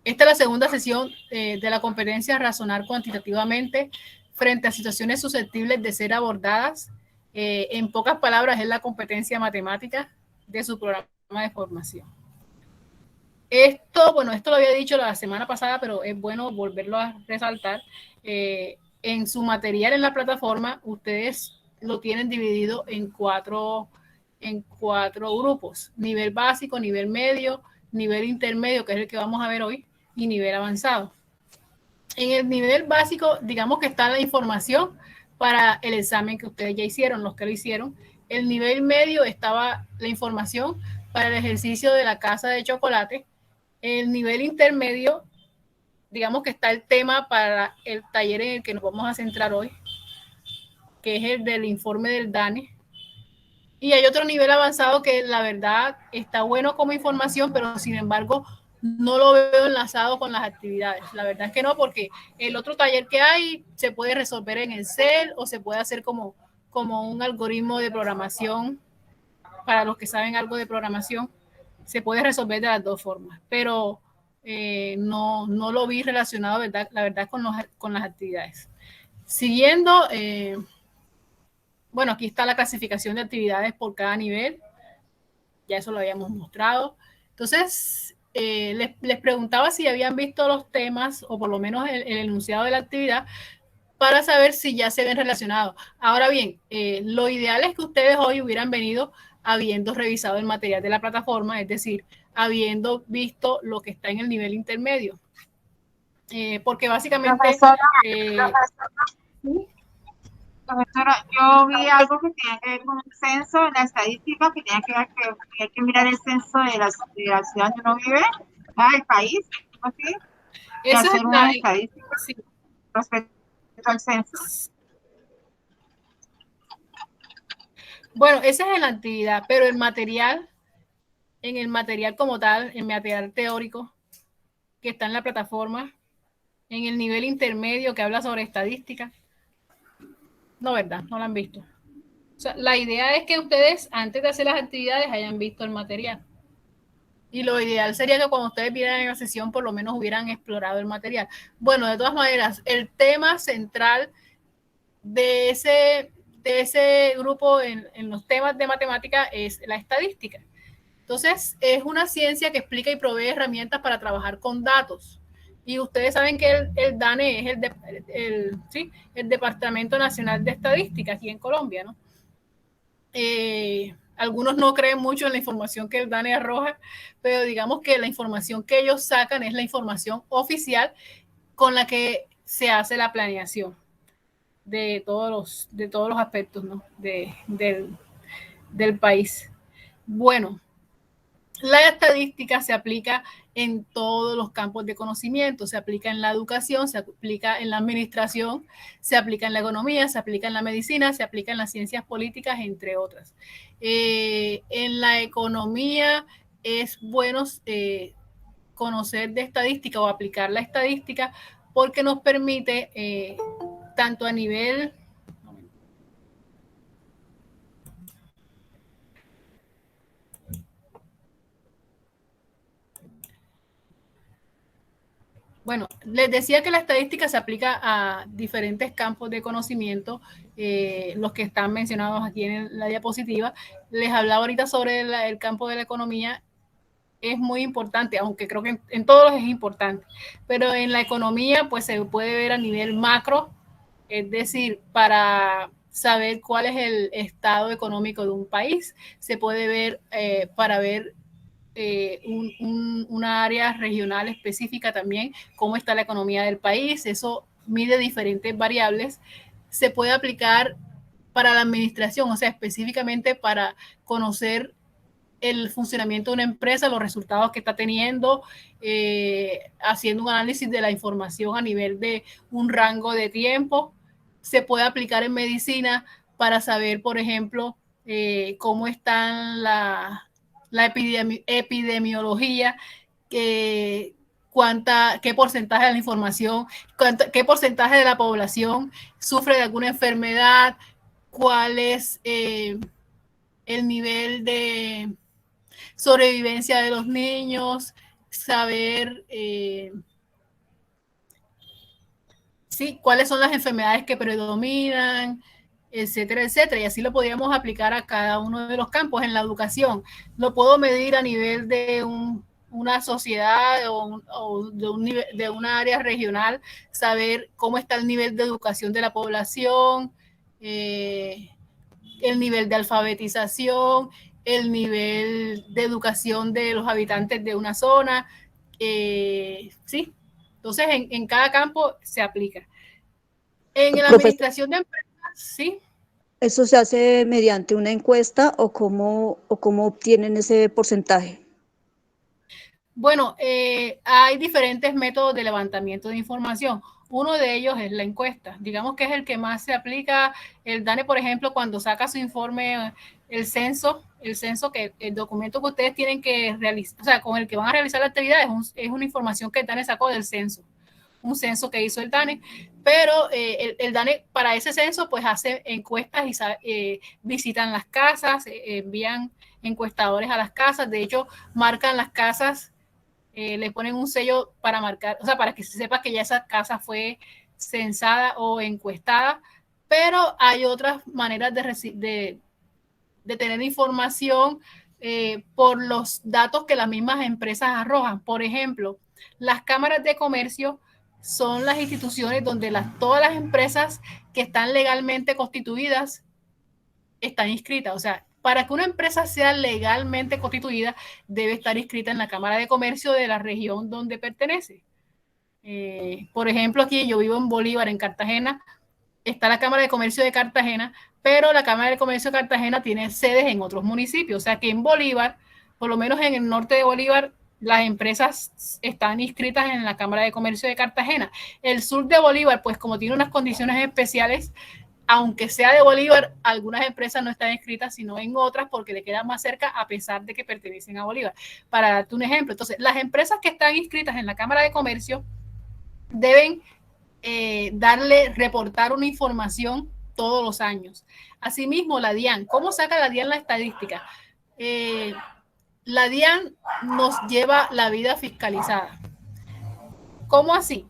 esta es la segunda sesión de la competencia Razonar cuantitativamente frente a situaciones susceptibles de ser abordadas. En pocas palabras, es la competencia matemática de su programa de formación. Esto lo había dicho la semana pasada, pero es bueno volverlo a resaltar. En su material en la plataforma, ustedes lo tienen dividido en cuatro grupos: nivel básico, nivel medio, nivel intermedio, que es el que vamos a ver hoy, y nivel avanzado. En el nivel básico, digamos que está la información para el examen que ustedes ya hicieron, los que lo hicieron. El nivel medio estaba la información para el ejercicio de la casa de chocolate. El nivel intermedio, digamos que está el tema para el taller en el que nos vamos a centrar hoy, que es el del informe del DANE. Y hay otro nivel avanzado que la verdad está bueno como información, pero sin embargo no lo veo enlazado con las actividades. La verdad es que no, porque el otro taller que hay se puede resolver en Excel o se puede hacer como un algoritmo de programación. Para los que saben algo de programación, se puede resolver de las dos formas, pero no lo vi relacionado, la verdad, con las actividades. Siguiendo, aquí está la clasificación de actividades por cada nivel, ya eso lo habíamos mostrado. Entonces, les preguntaba si habían visto los temas o por lo menos el enunciado de la actividad para saber si ya se ven relacionados. Ahora bien, lo ideal es que ustedes hoy hubieran venido habiendo revisado el material de la plataforma, es decir, habiendo visto lo que está en el nivel intermedio. Porque básicamente... Profesora, yo vi algo que tenía que ver con el censo, la estadística, que tenía que ver que hay que mirar el censo de la ciudad donde uno vive, el país, así, y hacer unas estadísticas respecto al censo. Bueno, esa es la actividad, pero en el material como tal, el material teórico que está en la plataforma, en el nivel intermedio que habla sobre estadística, no, ¿verdad? No lo han visto. O sea, la idea es que ustedes, antes de hacer las actividades, hayan visto el material. Y lo ideal sería que cuando ustedes vieran en la sesión, por lo menos hubieran explorado el material. Bueno, de todas maneras, el tema central de ese grupo en los temas de matemática es la estadística. Entonces, es una ciencia que explica y provee herramientas para trabajar con datos. Y ustedes saben que el DANE es el Departamento Nacional de Estadística aquí en Colombia, ¿no? Algunos no creen mucho en la información que el DANE arroja, pero digamos que la información que ellos sacan es la información oficial con la que se hace la planeación de todos los aspectos, ¿no? del país. Bueno, la estadística se aplica en todos los campos de conocimiento, se aplica en la educación, se aplica en la administración, se aplica en la economía, se aplica en la medicina, se aplica en las ciencias políticas, entre otras. En la economía es bueno conocer de estadística o aplicar la estadística porque nos permite, tanto a nivel... Bueno, les decía que la estadística se aplica a diferentes campos de conocimiento, los que están mencionados aquí en la diapositiva. Les hablaba ahorita sobre el campo de la economía. Es muy importante, aunque creo que en todos es importante, pero en la economía pues se puede ver a nivel macro, es decir, para saber cuál es el estado económico de un país, se puede ver para ver una área regional específica también, cómo está la economía del país, eso mide diferentes variables, se puede aplicar para la administración, o sea, específicamente para conocer el funcionamiento de una empresa, los resultados que está teniendo, haciendo un análisis de la información a nivel de un rango de tiempo. Se puede aplicar en medicina para saber, por ejemplo, cómo están la epidemiología, qué porcentaje de la información, qué porcentaje de la población sufre de alguna enfermedad, cuál es el nivel de sobrevivencia de los niños, saber sí, cuáles son las enfermedades que predominan, etcétera, etcétera. Y así lo podríamos aplicar a cada uno de los campos. En la educación, lo puedo medir a nivel de una sociedad o de una área regional, saber cómo está el nivel de educación de la población, el nivel de alfabetización, el nivel de educación de los habitantes de una zona. Sí, entonces en cada campo se aplica. En la Profesor, administración de empresas, sí. ¿eso se hace mediante una encuesta o cómo obtienen ese porcentaje? Bueno, hay diferentes métodos de levantamiento de información. Uno de ellos es la encuesta. Digamos que es el que más se aplica. El DANE, por ejemplo, cuando saca su informe, el censo, que el documento que ustedes tienen que realizar, o sea, con el que van a realizar la actividad, es una información que el DANE sacó del censo, un censo que hizo el DANE, pero el DANE para ese censo pues hace encuestas y visitan las casas, envían encuestadores a las casas, de hecho marcan las casas, le ponen un sello para marcar, o sea, para que se sepa que ya esa casa fue censada o encuestada, pero hay otras maneras de tener información por los datos que las mismas empresas arrojan. Por ejemplo, las cámaras de comercio son las instituciones donde todas las empresas que están legalmente constituidas están inscritas. O sea, para que una empresa sea legalmente constituida, debe estar inscrita en la Cámara de Comercio de la región donde pertenece. Por ejemplo, aquí yo vivo en Bolívar, en Cartagena, está la Cámara de Comercio de Cartagena, pero la Cámara de Comercio de Cartagena tiene sedes en otros municipios. O sea que en Bolívar, por lo menos en el norte de Bolívar, las empresas están inscritas en la Cámara de Comercio de Cartagena. El sur de Bolívar, pues como tiene unas condiciones especiales, aunque sea de Bolívar, algunas empresas no están inscritas, sino en otras porque le quedan más cerca a pesar de que pertenecen a Bolívar. Para darte un ejemplo, entonces, las empresas que están inscritas en la Cámara de Comercio deben reportar una información todos los años. Asimismo, la DIAN, ¿cómo saca la DIAN la estadística? La DIAN nos lleva la vida fiscalizada. ¿Cómo así?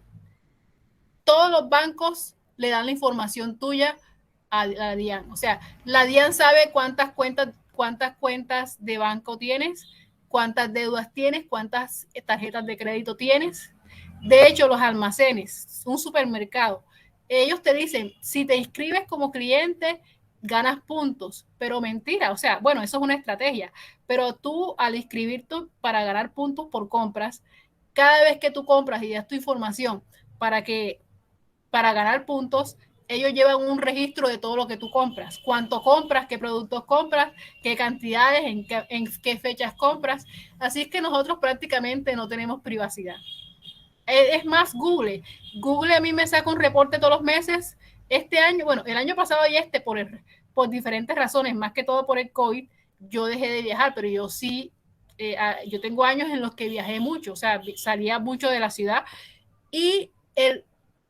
Todos los bancos le dan la información tuya a la DIAN. O sea, la DIAN sabe cuántas cuentas de banco tienes, cuántas deudas tienes, cuántas tarjetas de crédito tienes. De hecho, los almacenes, un supermercado, ellos te dicen, si te inscribes como cliente, ganas puntos, pero mentira, o sea, bueno, eso es una estrategia, pero tú al inscribirte para ganar puntos por compras, cada vez que tú compras y das tu información para ganar puntos, ellos llevan un registro de todo lo que tú compras, cuánto compras, qué productos compras, qué cantidades, en qué fechas compras, así es que nosotros prácticamente no tenemos privacidad. Es más, Google a mí me saca un reporte todos los meses. Este año, bueno, el año pasado y por diferentes razones, más que todo por el COVID, yo dejé de viajar, pero yo sí, yo tengo años en los que viajé mucho, o sea, salía mucho de la ciudad y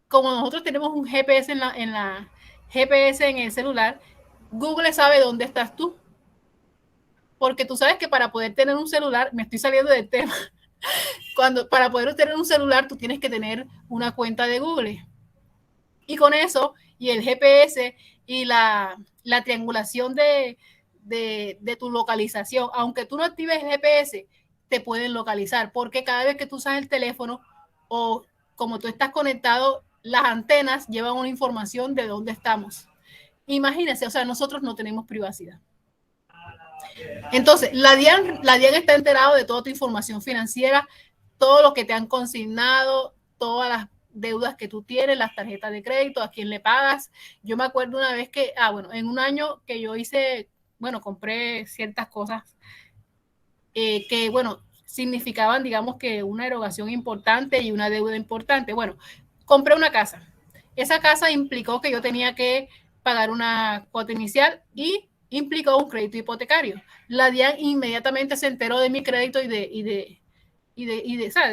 como nosotros tenemos un GPS en la GPS en el celular, Google sabe dónde estás tú. Porque tú sabes que para poder tener un celular, me estoy saliendo del tema, para poder tener un celular, tú tienes que tener una cuenta de Google. Y con eso, y el GPS y la triangulación de tu localización, aunque tú no actives el GPS, te pueden localizar, porque cada vez que tú usas el teléfono o como tú estás conectado, las antenas llevan una información de dónde estamos. Imagínense, o sea, nosotros no tenemos privacidad. Entonces, la DIAN está enterado de toda tu información financiera, todo lo que te han consignado, todas las deudas que tú tienes, las tarjetas de crédito, a quién le pagas. Yo me acuerdo una vez que, en un año que yo compré ciertas cosas que, significaban, digamos que una erogación importante y una deuda importante. Bueno, compré una casa. Esa casa implicó que yo tenía que pagar una cuota inicial y implicó un crédito hipotecario. La DIAN inmediatamente se enteró de mi crédito y de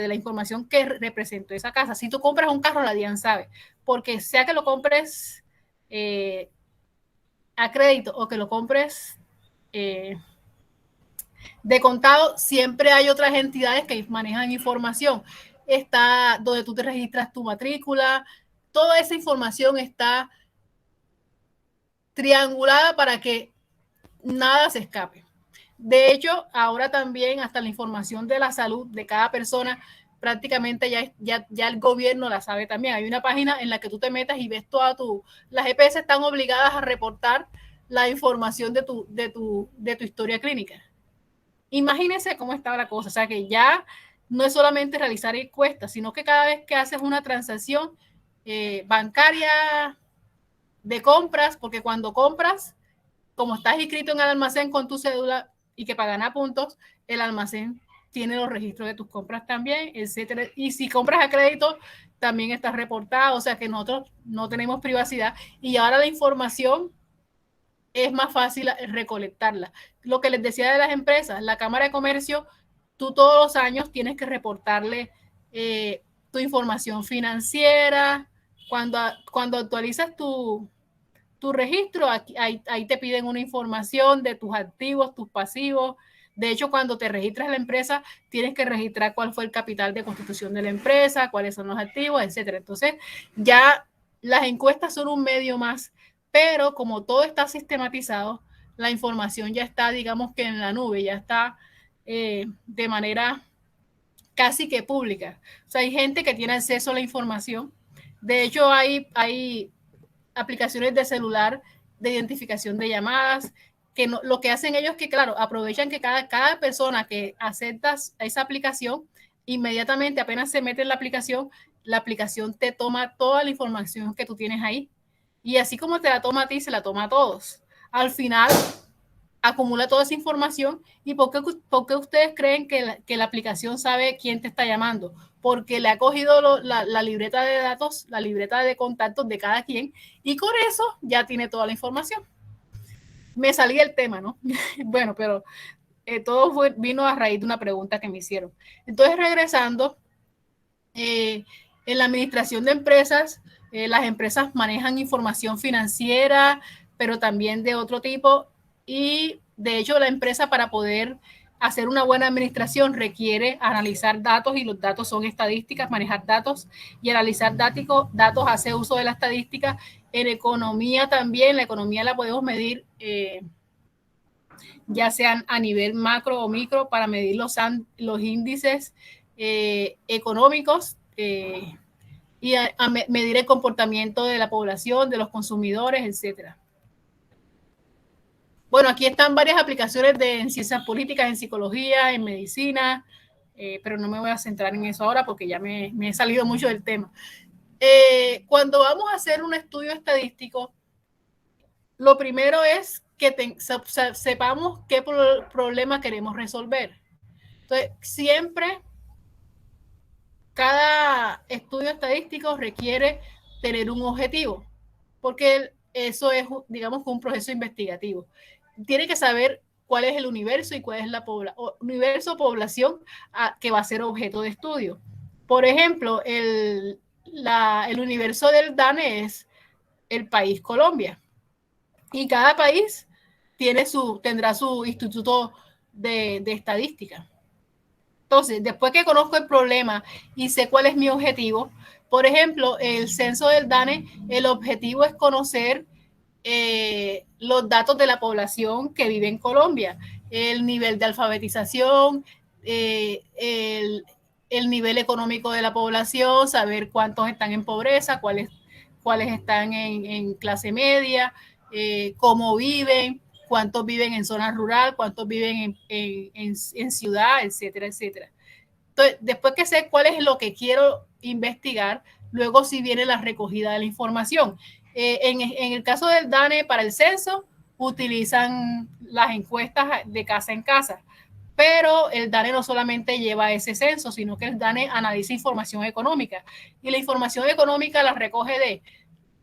la información que representó esa casa. Si tú compras un carro, la DIAN sabe, porque sea que lo compres a crédito o que lo compres De contado, siempre hay otras entidades que manejan información. Está donde tú te registras tu matrícula, toda esa información está triangulada para que nada se escape. De hecho, ahora también hasta la información de la salud de cada persona prácticamente ya el gobierno la sabe también. Hay una página en la que tú te metas y ves toda las EPS están obligadas a reportar la información de tu historia clínica. Imagínense cómo estaba la cosa. O sea que ya no es solamente realizar encuestas, sino que cada vez que haces una transacción bancaria de compras, porque cuando compras, como estás inscrito en el almacén con tu cédula y que pagan a puntos, el almacén tiene los registros de tus compras también, etcétera. Y si compras a crédito, también está reportado, o sea que nosotros no tenemos privacidad y ahora la información es más fácil recolectarla. Lo que les decía de las empresas, la Cámara de Comercio, tú todos los años tienes que reportarle tu información financiera. Cuando actualizas tu registro, ahí te piden una información de tus activos, tus pasivos. De hecho, cuando te registras en la empresa, tienes que registrar cuál fue el capital de constitución de la empresa, cuáles son los activos, etcétera. Entonces, ya las encuestas son un medio más, pero como todo está sistematizado, la información ya está, digamos que en la nube, ya está de manera casi que pública. O sea, hay gente que tiene acceso a la información. De hecho, hay aplicaciones de celular de identificación de llamadas, que no, lo que hacen ellos es que, claro, aprovechan que cada persona que acepta esa aplicación, inmediatamente apenas se mete en la aplicación te toma toda la información que tú tienes ahí. Y así como te la toma a ti, se la toma a todos. Al final, acumula toda esa información. ¿Y por qué ustedes creen que la aplicación sabe quién te está llamando? Porque le ha cogido la libreta de datos, la libreta de contactos de cada quien, y con eso ya tiene toda la información. Me salí del tema, ¿no? Bueno, pero todo vino a raíz de una pregunta que me hicieron. Entonces, regresando, en la administración de empresas, las empresas manejan información financiera, pero también de otro tipo. Y de hecho, la empresa, para poder hacer una buena administración, requiere analizar datos, y los datos son estadísticas, manejar datos y analizar datos, hace uso de la estadística. En economía también, la economía la podemos medir ya sean a nivel macro o micro, para medir los índices económicos y a medir el comportamiento de la población, de los consumidores, etcétera. Bueno, aquí están varias aplicaciones en ciencias políticas, en psicología, en medicina, pero no me voy a centrar en eso ahora porque ya me he salido mucho del tema. Cuando vamos a hacer un estudio estadístico, lo primero es que sepamos qué problema queremos resolver. Entonces, siempre cada estudio estadístico requiere tener un objetivo, porque eso es, digamos, un proceso investigativo. Tiene que saber cuál es el universo y cuál es la universo población que va a ser objeto de estudio. Por ejemplo, el universo del DANE es el país Colombia, y cada país tendrá su instituto de estadística. Entonces, después que conozco el problema y sé cuál es mi objetivo, por ejemplo, el censo del DANE, el objetivo es conocer los datos de la población que vive en Colombia, el nivel de alfabetización, el nivel económico de la población, saber cuántos están en pobreza, cuáles están en clase media, cómo viven, cuántos viven en zona rural, cuántos viven en ciudad, etcétera, etcétera. Entonces, después que sé cuál es lo que quiero investigar, luego sí viene la recogida de la información. En el caso del DANE, para el censo, utilizan las encuestas de casa en casa, pero el DANE no solamente lleva ese censo, sino que el DANE analiza información económica, y la información económica la recoge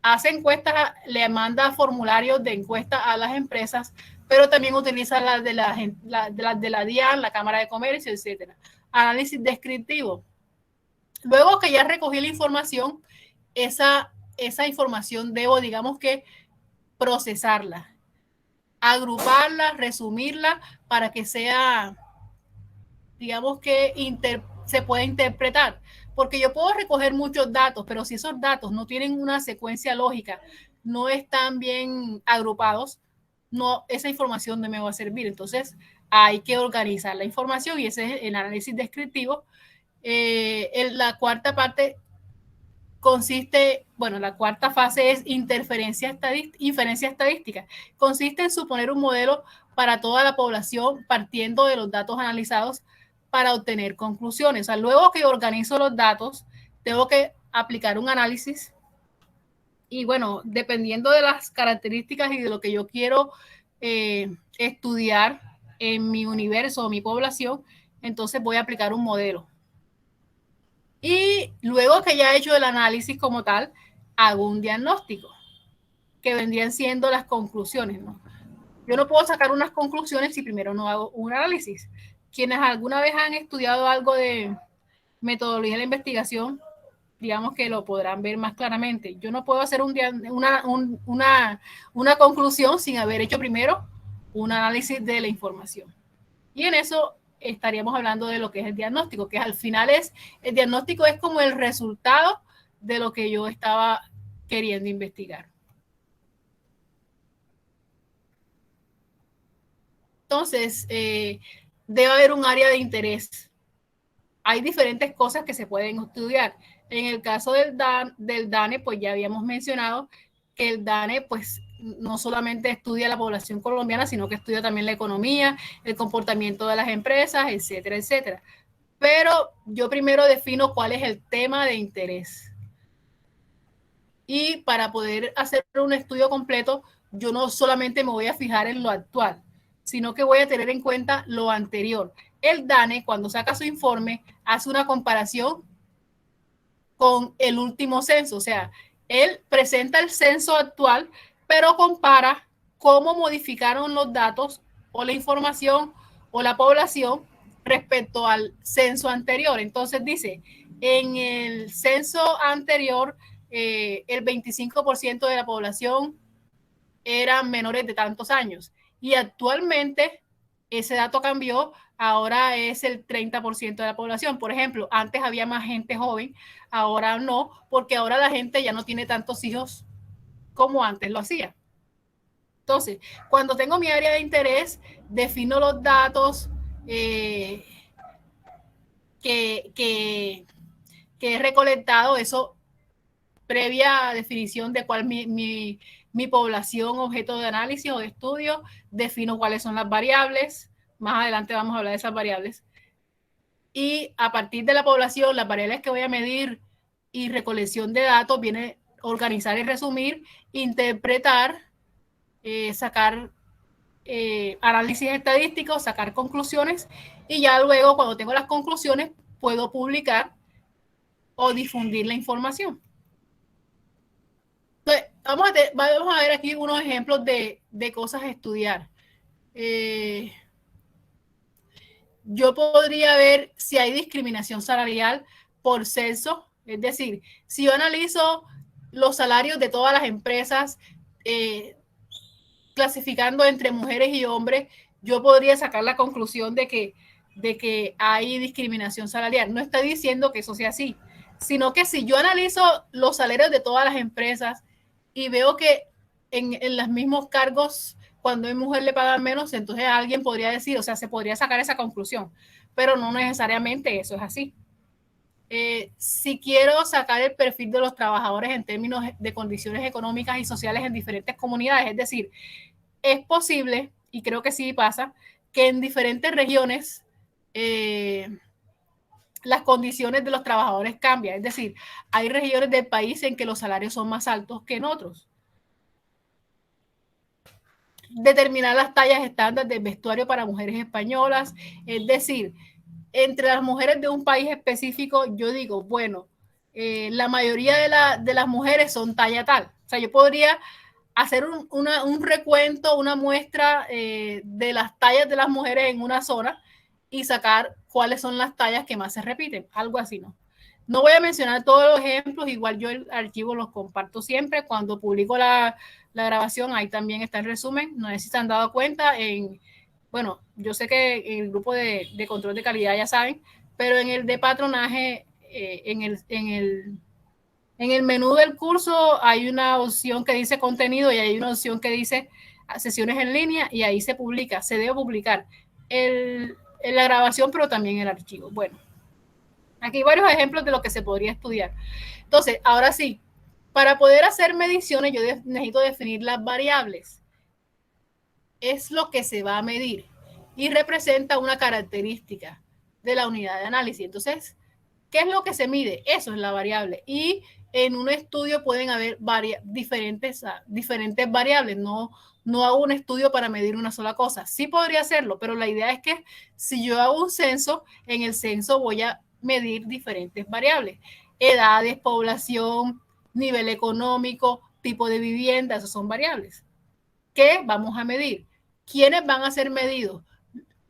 hace encuestas, le manda formularios de encuesta a las empresas, pero también utiliza las de la DIAN, la Cámara de Comercio, etcétera. Análisis descriptivo. Luego que ya recogí la información, esa información debo, digamos que, procesarla. agruparla, resumirla para que sea, digamos que se pueda interpretar. Porque yo puedo recoger muchos datos, pero si esos datos no tienen una secuencia lógica, no están bien agrupados, no, esa información no me va a servir. Entonces, hay que organizar la información y ese es el análisis descriptivo. La cuarta parte consiste, bueno, la cuarta fase es inferencia estadística. Consiste en suponer un modelo para toda la población partiendo de los datos analizados para obtener conclusiones. O sea, luego que organizo los datos, tengo que aplicar un análisis y bueno, dependiendo de las características y de lo que yo quiero estudiar en mi universo o mi población, entonces voy a aplicar un modelo. Y luego que ya he hecho el análisis como tal, hago un diagnóstico, que vendrían siendo las conclusiones, ¿no? Yo no puedo sacar unas conclusiones si primero no hago un análisis. Quienes alguna vez han estudiado algo de metodología de la investigación, digamos que lo podrán ver más claramente. Yo no puedo hacer una conclusión sin haber hecho primero un análisis de la información. Y en eso estaríamos hablando de lo que es el diagnóstico, que al final el diagnóstico es como el resultado de lo que yo estaba queriendo investigar. Entonces, debe haber un área de interés. Hay diferentes cosas que se pueden estudiar. En el caso del DANE, pues ya habíamos mencionado que el DANE, pues no solamente estudia la población colombiana, sino que estudia también la economía, el comportamiento de las empresas, etcétera, etcétera. Pero yo primero defino cuál es el tema de interés. Y para poder hacer un estudio completo, yo no solamente me voy a fijar en lo actual, sino que voy a tener en cuenta lo anterior. El DANE, cuando saca su informe, hace una comparación con el último censo. O sea, él presenta el censo actual, pero compara cómo modificaron los datos o la información o la población respecto al censo anterior. Entonces dice, en el censo anterior, el 25% de la población eran menores de tantos años y actualmente ese dato cambió, ahora es el 30% de la población. Por ejemplo, antes había más gente joven, ahora no, porque ahora la gente ya no tiene tantos hijos como antes lo hacía. Entonces, cuando tengo mi área de interés, defino los datos que he recolectado, eso previa definición de cuál mi población objeto de análisis o de estudio, defino cuáles son las variables, más adelante vamos a hablar de esas variables, y a partir de la población, las variables que voy a medir y recolección de datos, viene organizar y resumir, interpretar, sacar análisis estadísticos, sacar conclusiones, y ya luego cuando tengo las conclusiones puedo publicar o difundir la información. Entonces, vamos a ver aquí unos ejemplos de cosas a estudiar. Yo podría ver si hay discriminación salarial por censo, es decir, si yo analizo los salarios de todas las empresas, clasificando entre mujeres y hombres, yo podría sacar la conclusión de que hay discriminación salarial. No estoy diciendo que eso sea así, sino que si yo analizo los salarios de todas las empresas y veo que en los mismos cargos, cuando hay mujer le pagan menos, entonces alguien podría decir, o sea, se podría sacar esa conclusión, pero no necesariamente eso es así. Si quiero sacar el perfil de los trabajadores en términos de condiciones económicas y sociales en diferentes comunidades, es decir, es posible, y creo que sí pasa, que en diferentes regiones las condiciones de los trabajadores cambian. Es decir, hay regiones del país en que los salarios son más altos que en otros. Determinar las tallas estándar del vestuario para mujeres españolas, es decir, entre las mujeres de un país específico, yo digo, bueno, la mayoría de las mujeres son talla tal. O sea, yo podría hacer un recuento, una muestra de las tallas de las mujeres en una zona y sacar cuáles son las tallas que más se repiten, algo así, ¿no? No voy a mencionar todos los ejemplos, igual yo el archivo los comparto siempre. Cuando publico la grabación, ahí también está el resumen. No sé si se han dado cuenta bueno, yo sé que en el grupo de control de calidad ya saben, pero en el de patronaje, en el menú del curso hay una opción que dice contenido y hay una opción que dice sesiones en línea y ahí se publica, se debe publicar la grabación, pero también el archivo. Bueno, aquí hay varios ejemplos de lo que se podría estudiar. Entonces, ahora sí, para poder hacer mediciones yo necesito definir las variables. Es lo que se va a medir y representa una característica de la unidad de análisis. Entonces, ¿qué es lo que se mide? Eso es la variable. Y en un estudio pueden haber diferentes variables. No hago un estudio para medir una sola cosa. Sí podría hacerlo, pero la idea es que si yo hago un censo, en el censo voy a medir diferentes variables. Edades, población, nivel económico, tipo de vivienda, esas son variables. ¿Qué vamos a medir? ¿Quiénes van a ser medidos?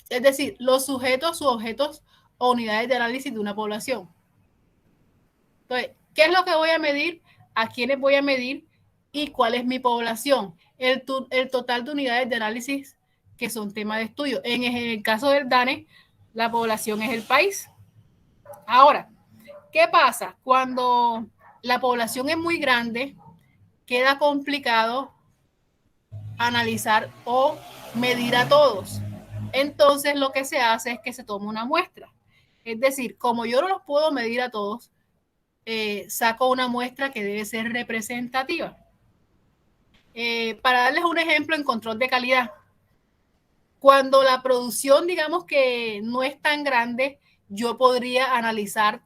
Es decir, los sujetos, objetos o unidades de análisis de una población. Entonces, ¿qué es lo que voy a medir? ¿A quiénes voy a medir? ¿Y cuál es mi población? El total de unidades de análisis que son tema de estudio. En el caso del DANE, la población es el país. Ahora, ¿qué pasa? Cuando la población es muy grande, queda complicado analizar o medir a todos. Entonces, lo que se hace es que se toma una muestra. Es decir, como yo no los puedo medir a todos, saco una muestra que debe ser representativa. Para darles un ejemplo en control de calidad, cuando la producción, digamos que no es tan grande, yo podría analizar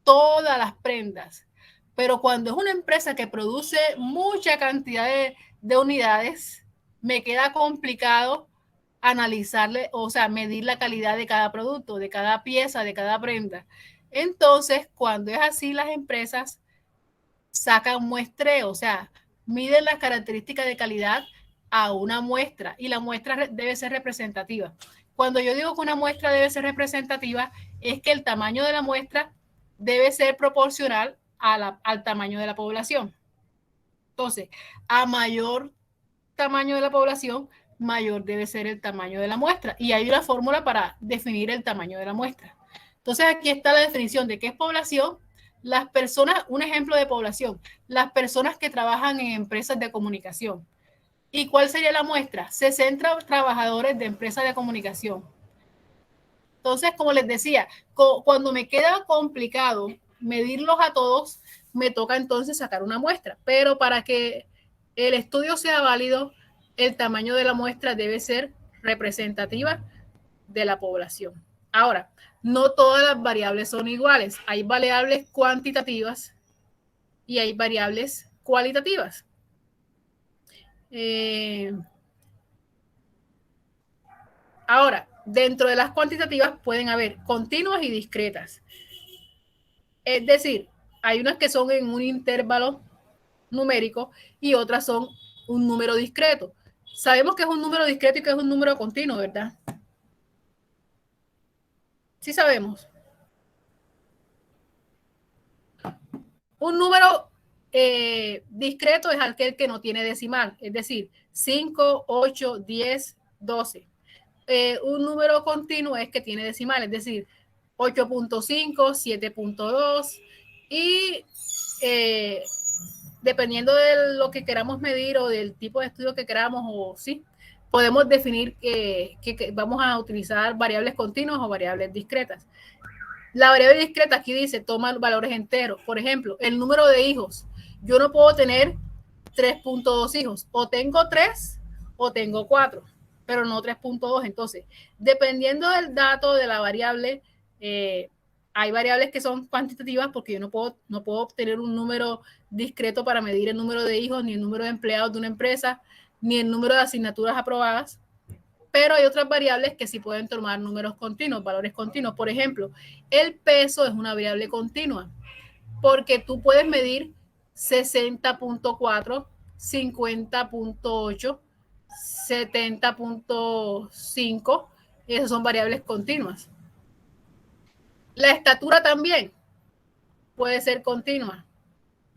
todas las prendas. Pero cuando es una empresa que produce mucha cantidad de unidades, me queda complicado analizarle, o sea, medir la calidad de cada producto, de cada pieza, de cada prenda. Entonces, cuando es así, las empresas sacan muestreo, o sea, miden las características de calidad a una muestra y la muestra debe ser representativa. Cuando yo digo que una muestra debe ser representativa, es que el tamaño de la muestra debe ser proporcional al tamaño de la población. Entonces, a mayor tamaño de la población, mayor debe ser el tamaño de la muestra. Y hay una fórmula para definir el tamaño de la muestra. Entonces, aquí está la definición de qué es población. Las personas, un ejemplo de población, las personas que trabajan en empresas de comunicación. ¿Y cuál sería la muestra? 60 trabajadores de empresas de comunicación. Entonces, como les decía, cuando me queda complicado medirlos a todos, me toca entonces sacar una muestra. Pero para que el estudio sea válido, el tamaño de la muestra debe ser representativa de la población. Ahora, no todas las variables son iguales. Hay variables cuantitativas y hay variables cualitativas. Ahora, dentro de las cuantitativas pueden haber continuas y discretas. Es decir, hay unas que son en un intervalo numérico y otras son un número discreto. Sabemos que es un número discreto y que es un número continuo, ¿verdad? Sí sabemos. Un número discreto es aquel que no tiene decimal, es decir, 5, 8, 10, 12. Un número continuo es que tiene decimal, es decir, 8.5, 7.2 y dependiendo de lo que queramos medir o del tipo de estudio que queramos, o sí, podemos definir que vamos a utilizar variables continuas o variables discretas. La variable discreta aquí dice toma valores enteros. Por ejemplo, el número de hijos. Yo no puedo tener 3.2 hijos. O tengo 3 o tengo 4, pero no 3.2. Entonces, dependiendo del dato de la variable, hay variables que son cuantitativas porque yo no puedo obtener un número discreto para medir el número de hijos, ni el número de empleados de una empresa, ni el número de asignaturas aprobadas. Pero hay otras variables que sí pueden tomar números continuos, valores continuos. Por ejemplo, el peso es una variable continua porque tú puedes medir 60.4, 50.8, 70.5. Esas son variables continuas. La estatura también puede ser continua.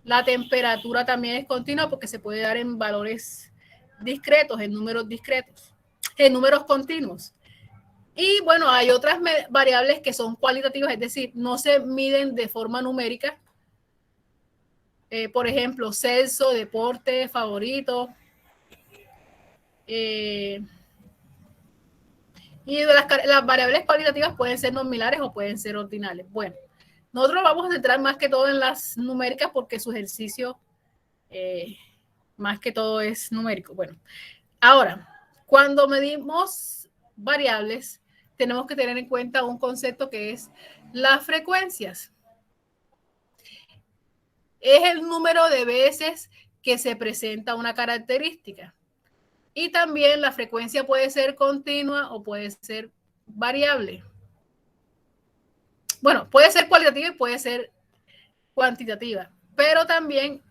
La temperatura también es continua porque se puede dar en valores discretos, en números discretos, en números continuos. Y bueno, hay otras variables que son cualitativas, es decir, no se miden de forma numérica. Por ejemplo, sexo, deporte, favorito. Y las variables cualitativas pueden ser nominales o pueden ser ordinales. Bueno, nosotros vamos a centrar más que todo en las numéricas porque su ejercicio más que todo es numérico. Bueno, ahora, cuando medimos variables, tenemos que tener en cuenta un concepto que es las frecuencias. Es el número de veces que se presenta una característica. Y también la frecuencia puede ser continua o puede ser variable. Bueno, puede ser cualitativa y puede ser cuantitativa, pero también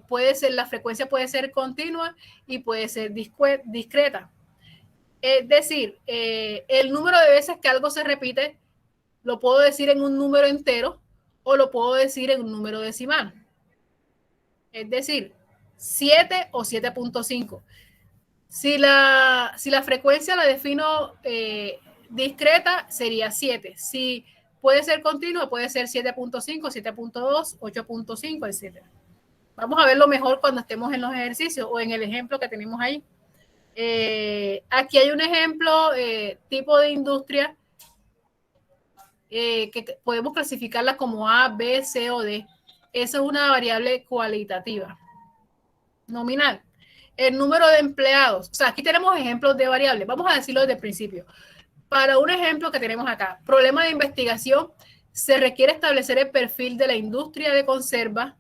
puede ser, la frecuencia puede ser continua y puede ser discreta. Es decir, el número de veces que algo se repite lo puedo decir en un número entero o lo puedo decir en un número decimal. Es decir, 7 o 7.5. Si la frecuencia la defino discreta, sería 7. Si puede ser continua, puede ser 7.5, 7.2, 8.5, etc. Vamos a verlo mejor cuando estemos en los ejercicios o en el ejemplo que tenemos ahí. Aquí hay un ejemplo, tipo de industria, que podemos clasificarla como A, B, C o D. Esa es una variable cualitativa. Nominal. El número de empleados. O sea, aquí tenemos ejemplos de variables. Vamos a decirlo desde el principio. Para un ejemplo que tenemos acá, problema de investigación, se requiere establecer el perfil de la industria de conserva,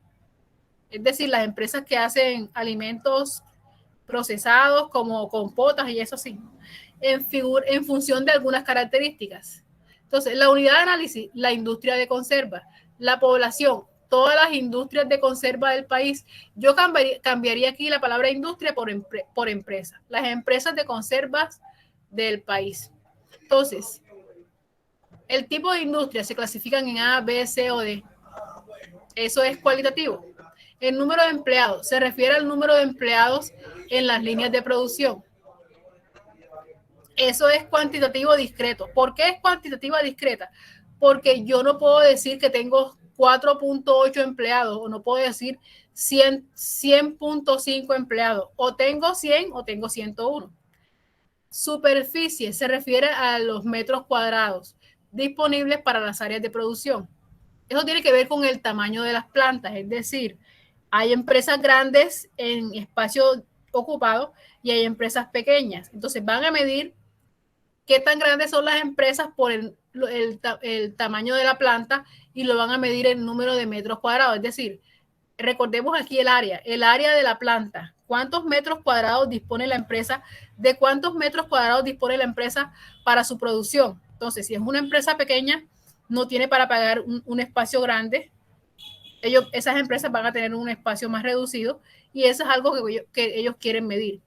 es decir, las empresas que hacen alimentos procesados como compotas y eso sí, en función de algunas características. Entonces, la unidad de análisis, la industria de conserva, la población, todas las industrias de conserva del país. Yo cambiaría aquí la palabra industria por empresa, las empresas de conservas del país. Entonces, el tipo de industria se clasifican en A, B, C o D. Eso es cualitativo. El número de empleados se refiere al número de empleados en las líneas de producción. Eso es cuantitativo discreto. ¿Por qué es cuantitativa discreta? Porque yo no puedo decir que tengo 4.8 empleados o no puedo decir 100.5 empleados. O tengo 100 o tengo 101. Superficie se refiere a los metros cuadrados disponibles para las áreas de producción. Eso tiene que ver con el tamaño de las plantas, es decir, hay empresas grandes en espacio ocupado y hay empresas pequeñas. Entonces van a medir qué tan grandes son las empresas por el tamaño de la planta y lo van a medir en número de metros cuadrados. Es decir, recordemos aquí el área de la planta. ¿Cuántos metros cuadrados dispone la empresa? ¿De cuántos metros cuadrados dispone la empresa para su producción? Entonces, si es una empresa pequeña, no tiene para pagar un espacio grande. Esas empresas van a tener un espacio más reducido y eso es algo que ellos quieren medir.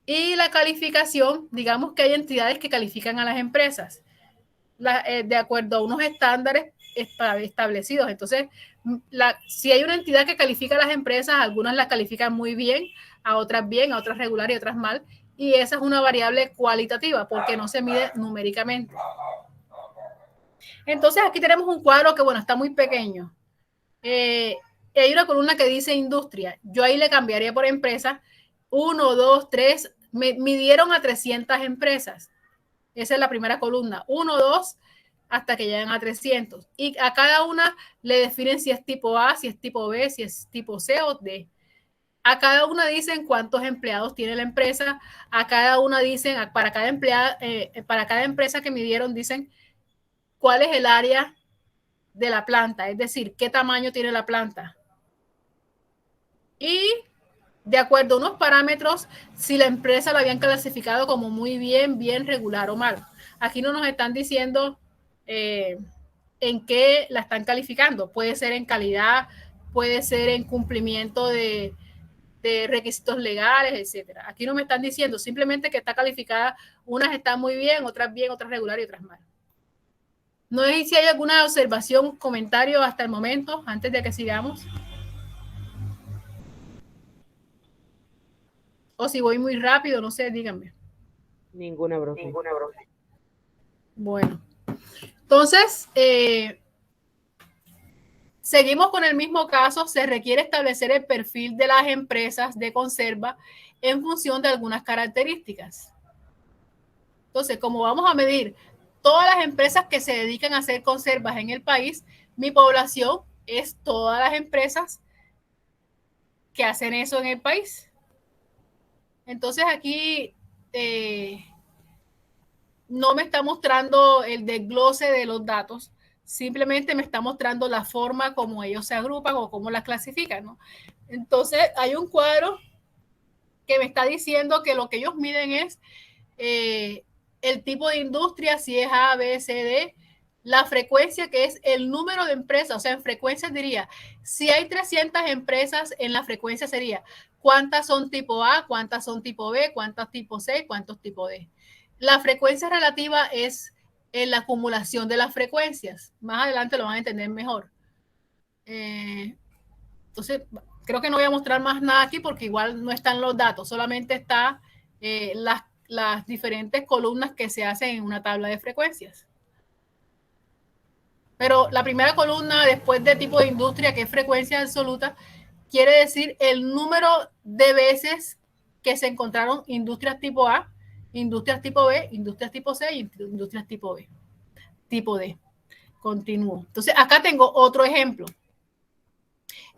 Y la calificación, digamos que hay entidades que califican a las empresas de acuerdo a unos estándares establecidos. Entonces, si hay una entidad que califica a las empresas, algunas las califican muy bien, a otras regular y otras mal. Y esa es una variable cualitativa porque no se mide numéricamente. Entonces, aquí tenemos un cuadro que, bueno, está muy pequeño. Hay una columna que dice industria. Yo ahí le cambiaría por empresa. 1, 2, 3. Midieron a 300 empresas. Esa es la primera columna. 1, 2, hasta que lleguen a 300. Y a cada una le definen si es tipo A, si es tipo B, si es tipo C o D. A cada una dicen cuántos empleados tiene la empresa. A cada una dicen, para cada empresa que midieron, dicen cuál es el área de la planta, es decir, qué tamaño tiene la planta. Y de acuerdo a unos parámetros, si la empresa la habían clasificado como muy bien, bien, regular o mal. Aquí no nos están diciendo en qué la están calificando. Puede ser en calidad, puede ser en cumplimiento de requisitos legales, etcétera. Aquí no me están diciendo, simplemente que está calificada, unas están muy bien, otras regular y otras mal. No sé si hay alguna observación, comentario hasta el momento, antes de que sigamos. O si voy muy rápido, no sé, díganme. Ninguna, profe. Bueno, entonces, seguimos con el mismo caso. Se requiere establecer el perfil de las empresas de conserva en función de algunas características. Entonces, como vamos a medir todas las empresas que se dedican a hacer conservas en el país, mi población es todas las empresas que hacen eso en el país. Entonces, aquí no me está mostrando el desglose de los datos, simplemente me está mostrando la forma como ellos se agrupan o cómo las clasifican, ¿no? Entonces, hay un cuadro que me está diciendo que lo que ellos miden es el tipo de industria, si es A, B, C, D, la frecuencia, que es el número de empresas, o sea, en frecuencia diría, si hay 300 empresas, en la frecuencia sería cuántas son tipo A, cuántas son tipo B, cuántas tipo C, cuántos tipo D. La frecuencia relativa es la acumulación de las frecuencias. Más adelante lo van a entender mejor. Entonces, creo que no voy a mostrar más nada aquí porque igual no están los datos, solamente está las diferentes columnas que se hacen en una tabla de frecuencias. Pero la primera columna, después de tipo de industria, que es frecuencia absoluta, quiere decir el número de veces que se encontraron industrias tipo A, industrias tipo B, industrias tipo C y industrias tipo B, tipo D. Continúo. Entonces, acá tengo otro ejemplo.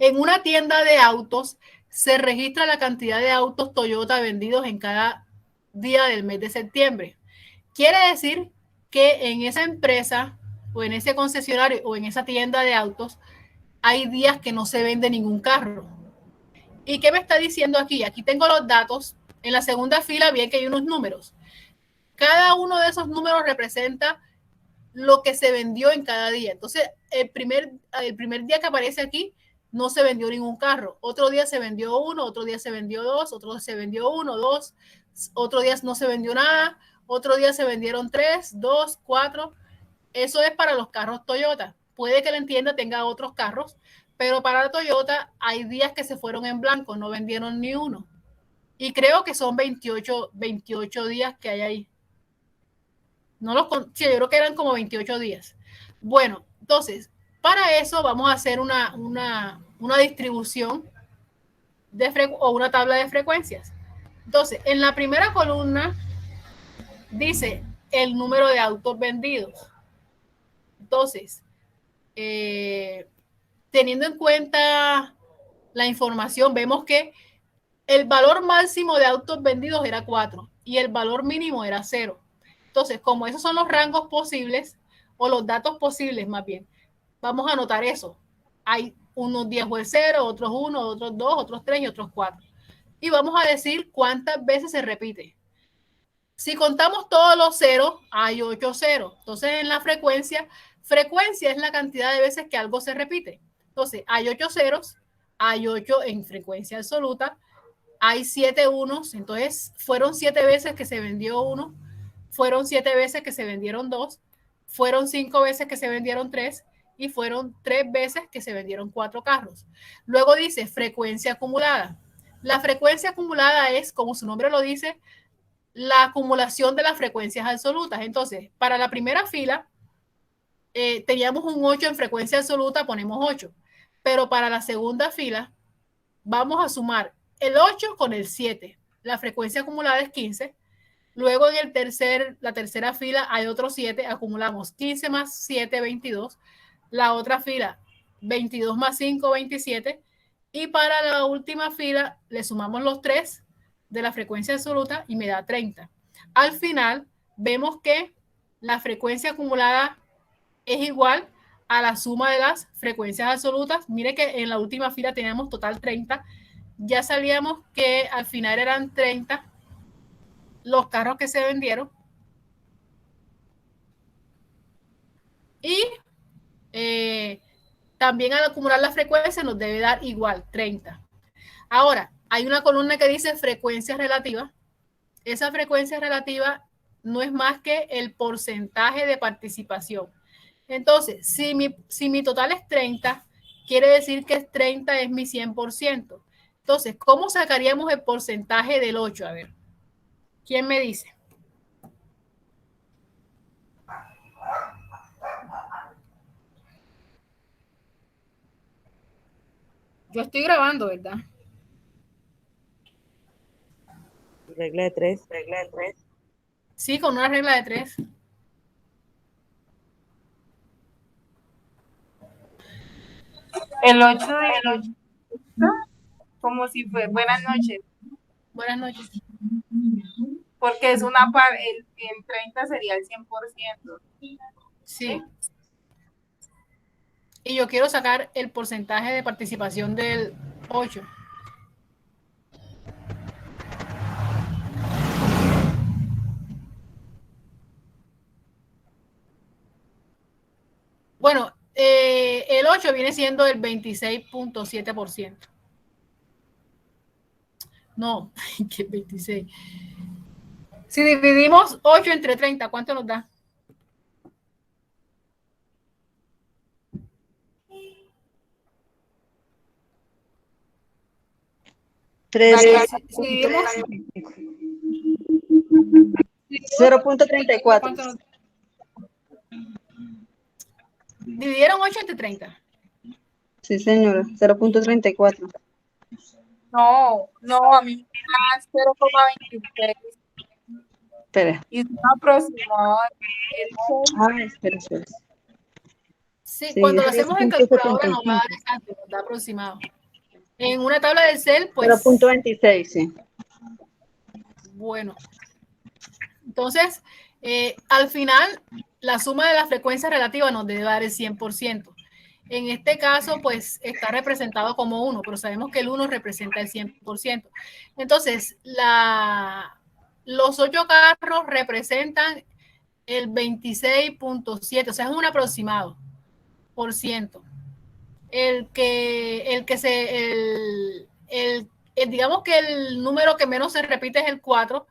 En una tienda de autos se registra la cantidad de autos Toyota vendidos en cada día del mes de septiembre. Quiere decir que en esa empresa o en ese concesionario o en esa tienda de autos hay días que no se vende ningún carro. ¿Y qué me está diciendo aquí? Aquí tengo los datos. En la segunda fila bien que hay unos números. Cada uno de esos números representa lo que se vendió en cada día. Entonces, el primer día que aparece aquí no se vendió ningún carro. Otro día se vendió uno, otro día se vendió dos, otro día se vendió uno, dos, otro día no se vendió nada, otro día se vendieron 3, 2, 4. Eso es para los carros Toyota. Puede que la tienda tenga otros carros, pero para Toyota hay días que se fueron en blanco, no vendieron ni uno. Y creo que son 28 días que hay ahí. No los, sí, yo creo que eran como 28 días. Bueno, entonces, para eso vamos a hacer una distribución o una tabla de frecuencias. Entonces, en la primera columna dice el número de autos vendidos. Entonces, teniendo en cuenta la información, vemos que el valor máximo de autos vendidos era 4 y el valor mínimo era 0. Entonces, como esos son los rangos posibles, o los datos posibles más bien, vamos a anotar eso. Hay unos días fue 0, otros 1, otros 2, otros 3 y otros 4. Y vamos a decir cuántas veces se repite. Si contamos todos los ceros, hay 8 ceros. Entonces, en la frecuencia es la cantidad de veces que algo se repite. Entonces, hay 8 ceros, hay 8 en frecuencia absoluta, hay 7 unos, entonces fueron 7 veces que se vendió uno, fueron 7 veces que se vendieron 2, fueron 5 veces que se vendieron 3 y fueron 3 veces que se vendieron 4 carros. Luego dice frecuencia acumulada. La frecuencia acumulada es, como su nombre lo dice, la acumulación de las frecuencias absolutas. Entonces, para la primera fila, teníamos un 8 en frecuencia absoluta, ponemos 8. Pero para la segunda fila, vamos a sumar el 8 con el 7. La frecuencia acumulada es 15. Luego en la tercera fila hay otro 7. Acumulamos 15 más 7, 22. La otra fila, 22 más 5, 27. Y para la última fila le sumamos los 3 de la frecuencia absoluta y me da 30. Al final vemos que la frecuencia acumulada es igual a la suma de las frecuencias absolutas. Mire que en la última fila teníamos total 30. Ya sabíamos que al final eran 30 los carros que se vendieron. Y también al acumular la frecuencia nos debe dar igual, 30. Ahora, hay una columna que dice frecuencia relativa. Esa frecuencia relativa no es más que el porcentaje de participación. Entonces, si mi total es 30, quiere decir que 30 es mi 100%. Entonces, ¿cómo sacaríamos el porcentaje del 8? A ver, ¿quién me dice? Yo estoy grabando, ¿verdad? Regla de 3. Sí, con una regla de 3. El 8 del 8, como si fue buenas noches, Buenas noches. porque es una par, el 30 sería el 100%. Sí. Y yo quiero sacar el porcentaje de participación del 8. Bueno, el 8 viene siendo el 26.7%. No, que 26. Si dividimos 8 entre 30, ¿cuánto nos da? Tres, Si dividimos 0.34. ¿cuánto nos da? Dividieron 8 entre 30. Sí, señora, 0.34. No, no, a mí me da 0,26 Espera. y es un aproximado. Espera. Sí, Sí, cuando lo es hacemos en calculadora nos va a 0.75. dar exacto, nos da aproximado. En una tabla de Excel, pues 0.26, sí. bueno. Entonces, al final, la suma de la frecuencia relativa nos debe dar el 100%. En este caso, pues está representado como 1, pero sabemos que el 1 representa el 100%. Entonces, los 8 carros representan el 26.7, o sea, es un aproximado por ciento. Digamos que el número que menos se repite es el 4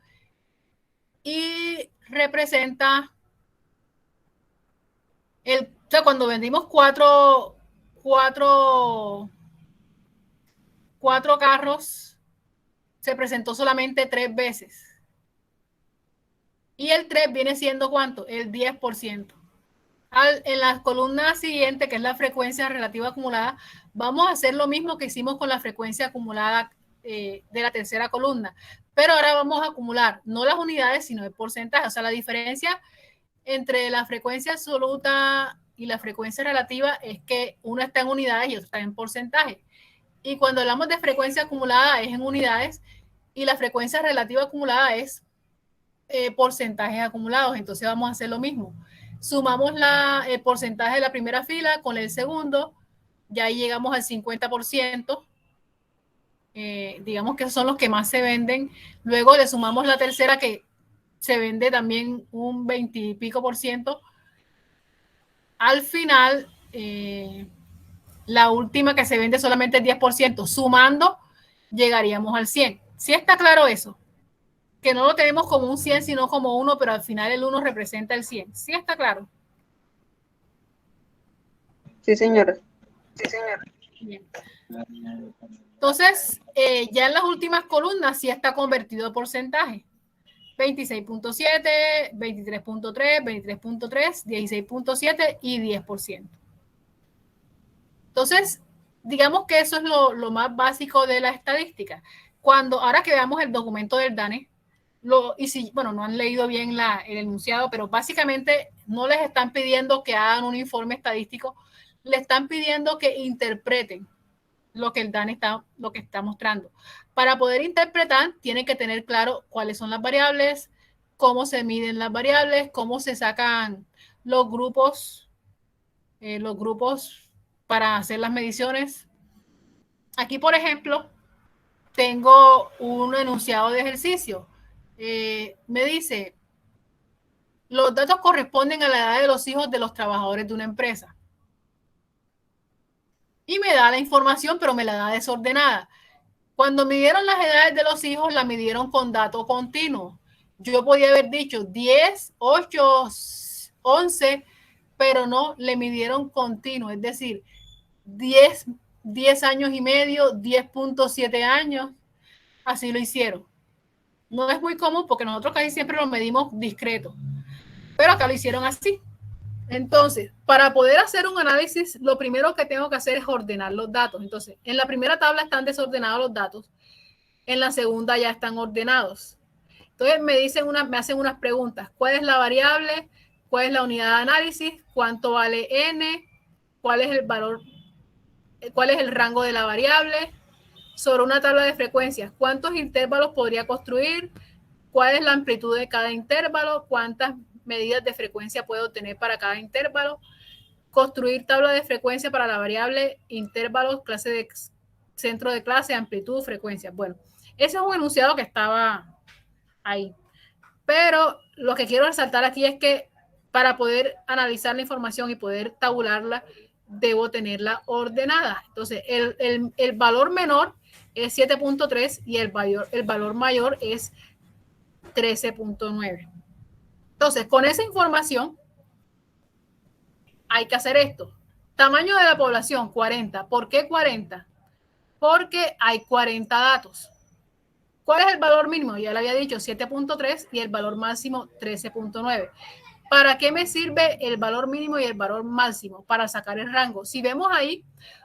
y representa o sea, cuando vendimos cuatro carros, se presentó solamente 3 veces. Y el 3 viene siendo ¿cuánto? El 10%. En la columna siguiente, que es la frecuencia relativa acumulada, vamos a hacer lo mismo que hicimos con la frecuencia acumulada de la tercera columna. Pero ahora vamos a acumular no las unidades, sino el porcentaje. O sea, la diferencia entre la frecuencia absoluta y la frecuencia relativa es que una está en unidades y otra está en porcentaje. Y cuando hablamos de frecuencia acumulada es en unidades y la frecuencia relativa acumulada es porcentajes acumulados. Entonces vamos a hacer lo mismo. Sumamos el porcentaje de la primera fila con el segundo, ya ahí llegamos al 50%. Digamos que son los que más se venden. Luego le sumamos la tercera que se vende también un 20 y pico por ciento. Al final, la última que se vende solamente el 10%. Sumando, llegaríamos al 100. ¿Sí está claro eso? Que no lo tenemos como un 100, sino como 1, pero al final el 1 representa el 100. ¿Sí está claro? Sí, señora. Bien. Entonces, ya en las últimas columnas sí está convertido a porcentaje. 26.7, 23.3, 23.3, 16.7 y 10%. Entonces, digamos que eso es lo más básico de la estadística. Ahora que veamos el documento del DANE, y si, bueno, no han leído bien el enunciado, pero básicamente no les están pidiendo que hagan un informe estadístico, le están pidiendo que interpreten lo que el DANE está mostrando. Para poder interpretar, tienen que tener claro cuáles son las variables, cómo se miden las variables, cómo se sacan los grupos para hacer las mediciones. Aquí, por ejemplo, tengo un enunciado de ejercicio. Me dice, los datos corresponden a la edad de los hijos de los trabajadores de una empresa. Y me da la información, pero me la da desordenada. Cuando midieron las edades de los hijos, la midieron con dato continuo. Yo podía haber dicho 10, 8, 11, pero no, le midieron continuo. Es decir, 10 10 años y medio, 10.7 años, así lo hicieron. No es muy común porque nosotros casi siempre lo medimos discreto, pero acá lo hicieron así. Entonces, para poder hacer un análisis, lo primero que tengo que hacer es ordenar los datos. Entonces, en la primera tabla están desordenados los datos, en la segunda ya están ordenados. Entonces, me hacen unas preguntas. ¿Cuál es la variable? ¿Cuál es la unidad de análisis? ¿Cuánto vale n? ¿Cuál es el valor? ¿Cuál es el rango de la variable? Sobre una tabla de frecuencias, ¿cuántos intervalos podría construir? ¿Cuál es la amplitud de cada intervalo? ¿Cuántas medidas de frecuencia puedo obtener para cada intervalo? Construir tabla de frecuencia para la variable, intervalos, clase de centro de clase, amplitud, frecuencia. Bueno, ese es un enunciado que estaba ahí. Pero lo que quiero resaltar aquí es que para poder analizar la información y poder tabularla, debo tenerla ordenada. Entonces, el valor menor es 7.3 y el valor mayor es 13.9. Entonces, con esa información, hay que hacer esto. Tamaño de la población, 40. ¿Por qué 40? Porque hay 40 datos. ¿Cuál es el valor mínimo? Ya le había dicho, 7.3 y el valor máximo, 13.9. ¿Para qué me sirve el valor mínimo y el valor máximo? Para sacar el rango. Si vemos ahí,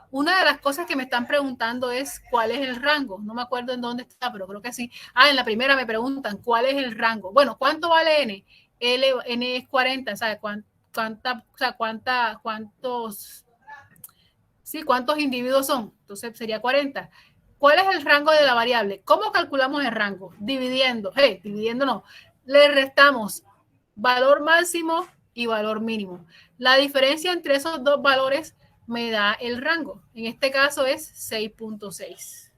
una de las cosas que me están preguntando es cuál es el rango. No me acuerdo en dónde está, pero creo que sí. En la primera me preguntan cuál es el rango. Bueno, ¿cuánto vale n? N es 40, ¿sabes? ¿Cuántos individuos son? Entonces sería 40. ¿Cuál es el rango de la variable? ¿Cómo calculamos el rango? Dividiendo. Dividiendo no. Le restamos valor máximo y valor mínimo. La diferencia entre esos dos valores me da el rango. En este caso es 6.6.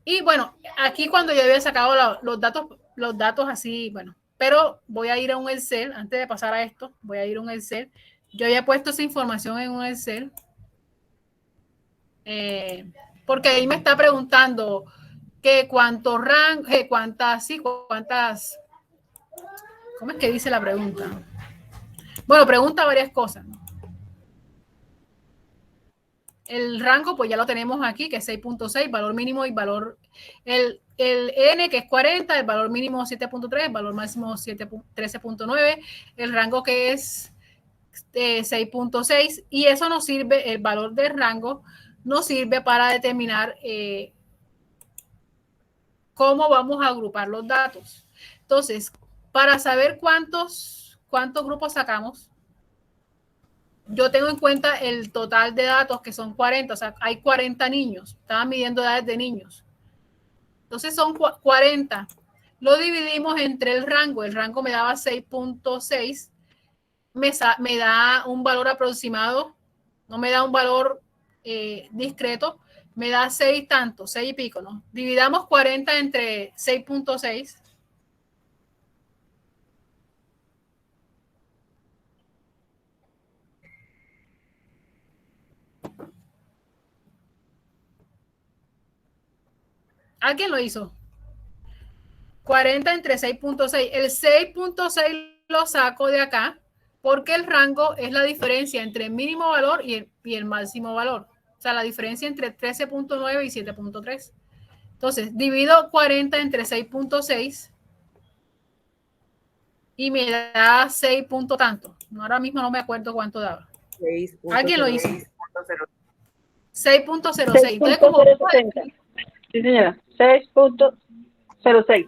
Y bueno, aquí cuando yo había sacado los datos así, bueno, pero voy a ir a un Excel, antes de pasar a esto, voy a ir a un Excel. Yo había puesto esa información en un Excel, porque ahí me está preguntando que cuánto rango, cuántas, ¿cómo es que dice la pregunta? Bueno, pregunta varias cosas. El rango, pues ya lo tenemos aquí, que es 6.6, valor mínimo y valor, el N, que es 40, el valor mínimo 7.3, el valor máximo 13.9, el rango que es 6.6, y eso nos sirve, el valor del rango nos sirve para determinar cómo vamos a agrupar los datos. Entonces, para saber cuántos grupos sacamos, yo tengo en cuenta el total de datos, que son 40, o sea, hay 40 niños, estaban midiendo edades de niños. Entonces son 40. Lo dividimos entre el rango me daba 6.6, me da un valor aproximado, no me da un valor discreto, me da 6 tanto, 6 y pico, ¿no? Dividamos 40 entre 6.6. ¿Alguien lo hizo? 40 entre 6.6. El 6.6 lo saco de acá porque el rango es la diferencia entre el mínimo valor y el máximo valor. O sea, la diferencia entre 13.9 y 7.3. Entonces, divido 40 entre 6.6 y me da 6 punto tanto. Ahora mismo no me acuerdo cuánto daba. ¿Alguien lo hizo? 6.06. Entonces, como... Sí, señora. 6.06.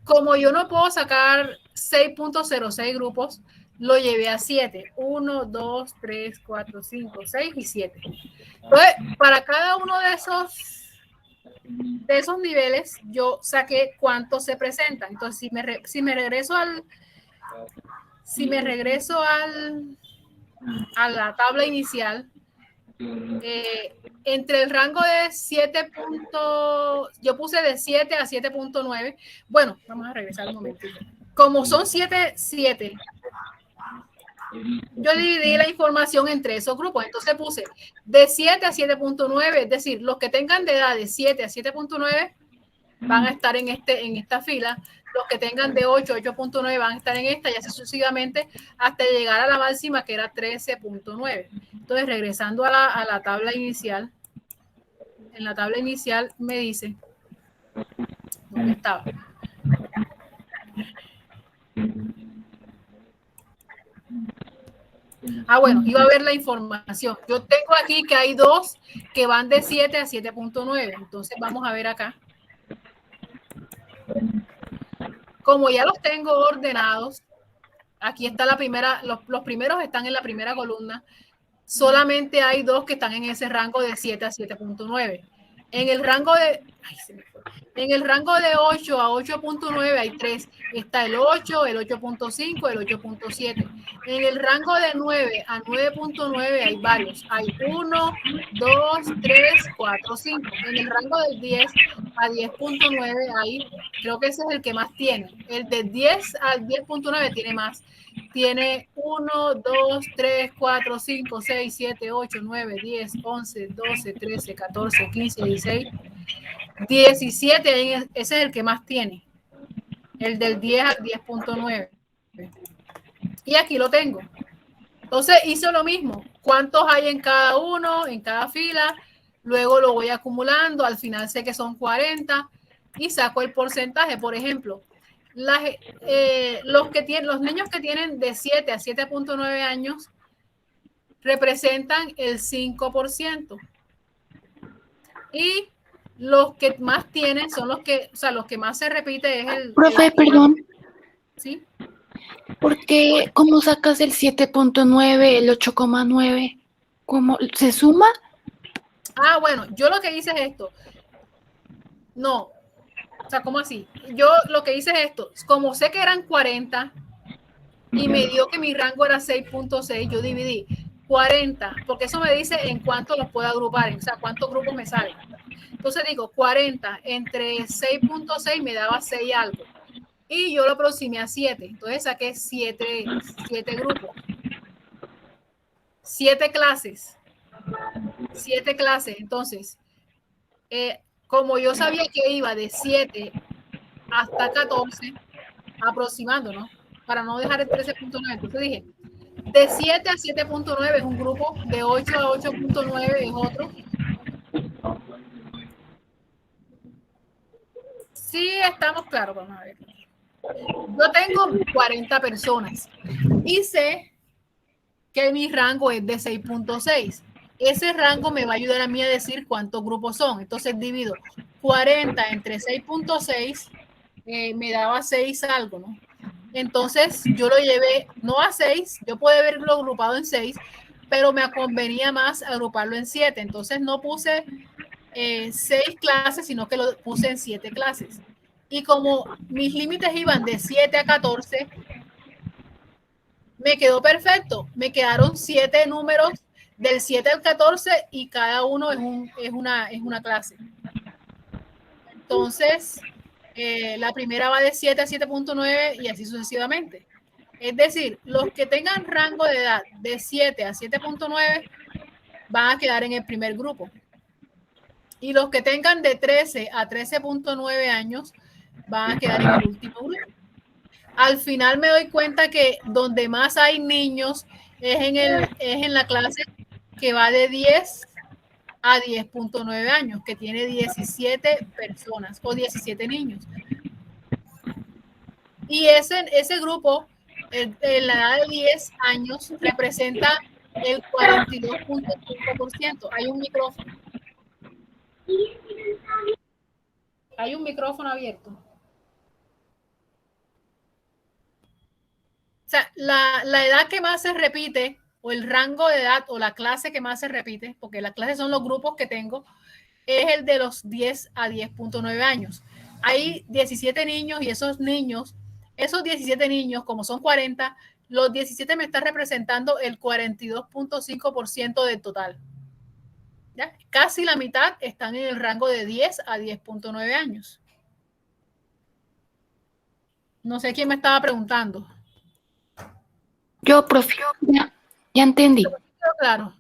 Como yo no puedo sacar 6.06 grupos, lo llevé a 7. 1, 2, 3, 4, 5, 6 y 7. Entonces, para cada uno de esos niveles, yo saqué cuántos se presentan. Entonces, si me regreso a la tabla inicial, entre el rango de 7. Yo puse de 7 a 7.9. Bueno, vamos a regresar un momentito. Como son 7, yo dividí la información entre esos grupos. Entonces puse de 7 a 7.9, es decir, los que tengan de edad de 7 a 7.9 van a estar en esta fila. Los que tengan de 8, 8.9 van a estar en esta y así sucesivamente hasta llegar a la máxima que era 13.9. Entonces, regresando a la tabla inicial, en la tabla inicial me dice, ¿dónde estaba? Bueno, iba a ver la información. Yo tengo aquí que hay dos que van de 7 a 7.9. Entonces, vamos a ver acá. Como ya los tengo ordenados, aquí está la primera, los primeros están en la primera columna. Solamente hay dos que están en ese rango de 7 a 7.9. En el rango de 8 a 8.9 hay 3. Está el 8, el 8.5, el 8.7. En el rango de 9 a 9.9 hay varios. Hay 1, 2, 3, 4, 5. En el rango del 10 a 10.9 hay, creo que ese es el que más tiene. El de 10 al 10.9 tiene más. Tiene 1, 2, 3, 4, 5, 6, 7, 8, 9, 10, 11, 12, 13, 14, 15, 16, 17. Ese es el que más tiene. El del 10 al 10.9. Y aquí lo tengo. Entonces hice lo mismo. ¿Cuántos hay en cada uno, en cada fila? Luego lo voy acumulando. Al final sé que son 40 y saco el porcentaje. Por ejemplo, los niños que tienen de 7 a 7.9 años representan el 5%. Y los que más tienen son los que más se repite es el... Profe, perdón. ¿Sí? Porque, ¿cómo sacas el 7.9, el 8,9? ¿Cómo se suma? Bueno, yo lo que hice es esto. No, o sea, ¿cómo así? Yo lo que hice es esto. Como sé que eran 40 y me dio que mi rango era 6.6, yo dividí 40, porque eso me dice en cuánto los puedo agrupar, o sea, cuántos grupos me salen. Entonces digo, 40 entre 6.6 me daba 6 algo. Y yo lo aproximé a 7. Entonces saqué 7 grupos. 7 clases. 7 clases. Entonces, como yo sabía que iba de 7 hasta 14, aproximando, ¿no? Para no dejar el 13.9. Entonces dije, de 7 a 7.9 es un grupo, de 8 a 8.9 es otro. Sí, estamos claros, vamos a ver. Yo tengo 40 personas y sé que mi rango es de 6.6. Ese rango me va a ayudar a mí a decir cuántos grupos son. Entonces divido 40 entre 6.6, me daba 6 algo, ¿no? Entonces yo lo llevé no a 6, yo puedo haberlo agrupado en 6, pero me convenía más agruparlo en 7. Entonces no puse 6 clases, sino que lo puse en 7 clases. Y como mis límites iban de 7 a 14, me quedó perfecto. Me quedaron 7 números del 7 al 14 y cada uno es una clase. Entonces, la primera va de 7 a 7.9 y así sucesivamente. Es decir, los que tengan rango de edad de 7 a 7.9 van a quedar en el primer grupo. Y los que tengan de 13 a 13.9 años van a quedar en el último grupo. Al final me doy cuenta que donde más hay niños es en la clase que va de 10 a 10.9 años, que tiene 17 personas o 17 niños. Y ese grupo, en la edad de 10 años, representa el 42.5%. Hay un micrófono. Hay un micrófono abierto. O sea, la edad que más se repite, o el rango de edad, o la clase que más se repite, porque las clases son los grupos que tengo, es el de los 10 a 10.9 años. Hay 17 niños y esos 17 niños, como son 40, los 17 me están representando el 42.5% del total. ¿Ya? Casi la mitad están en el rango de 10 a 10.9 años. No sé quién me estaba preguntando. Yo, profe, ya entendí. Claro.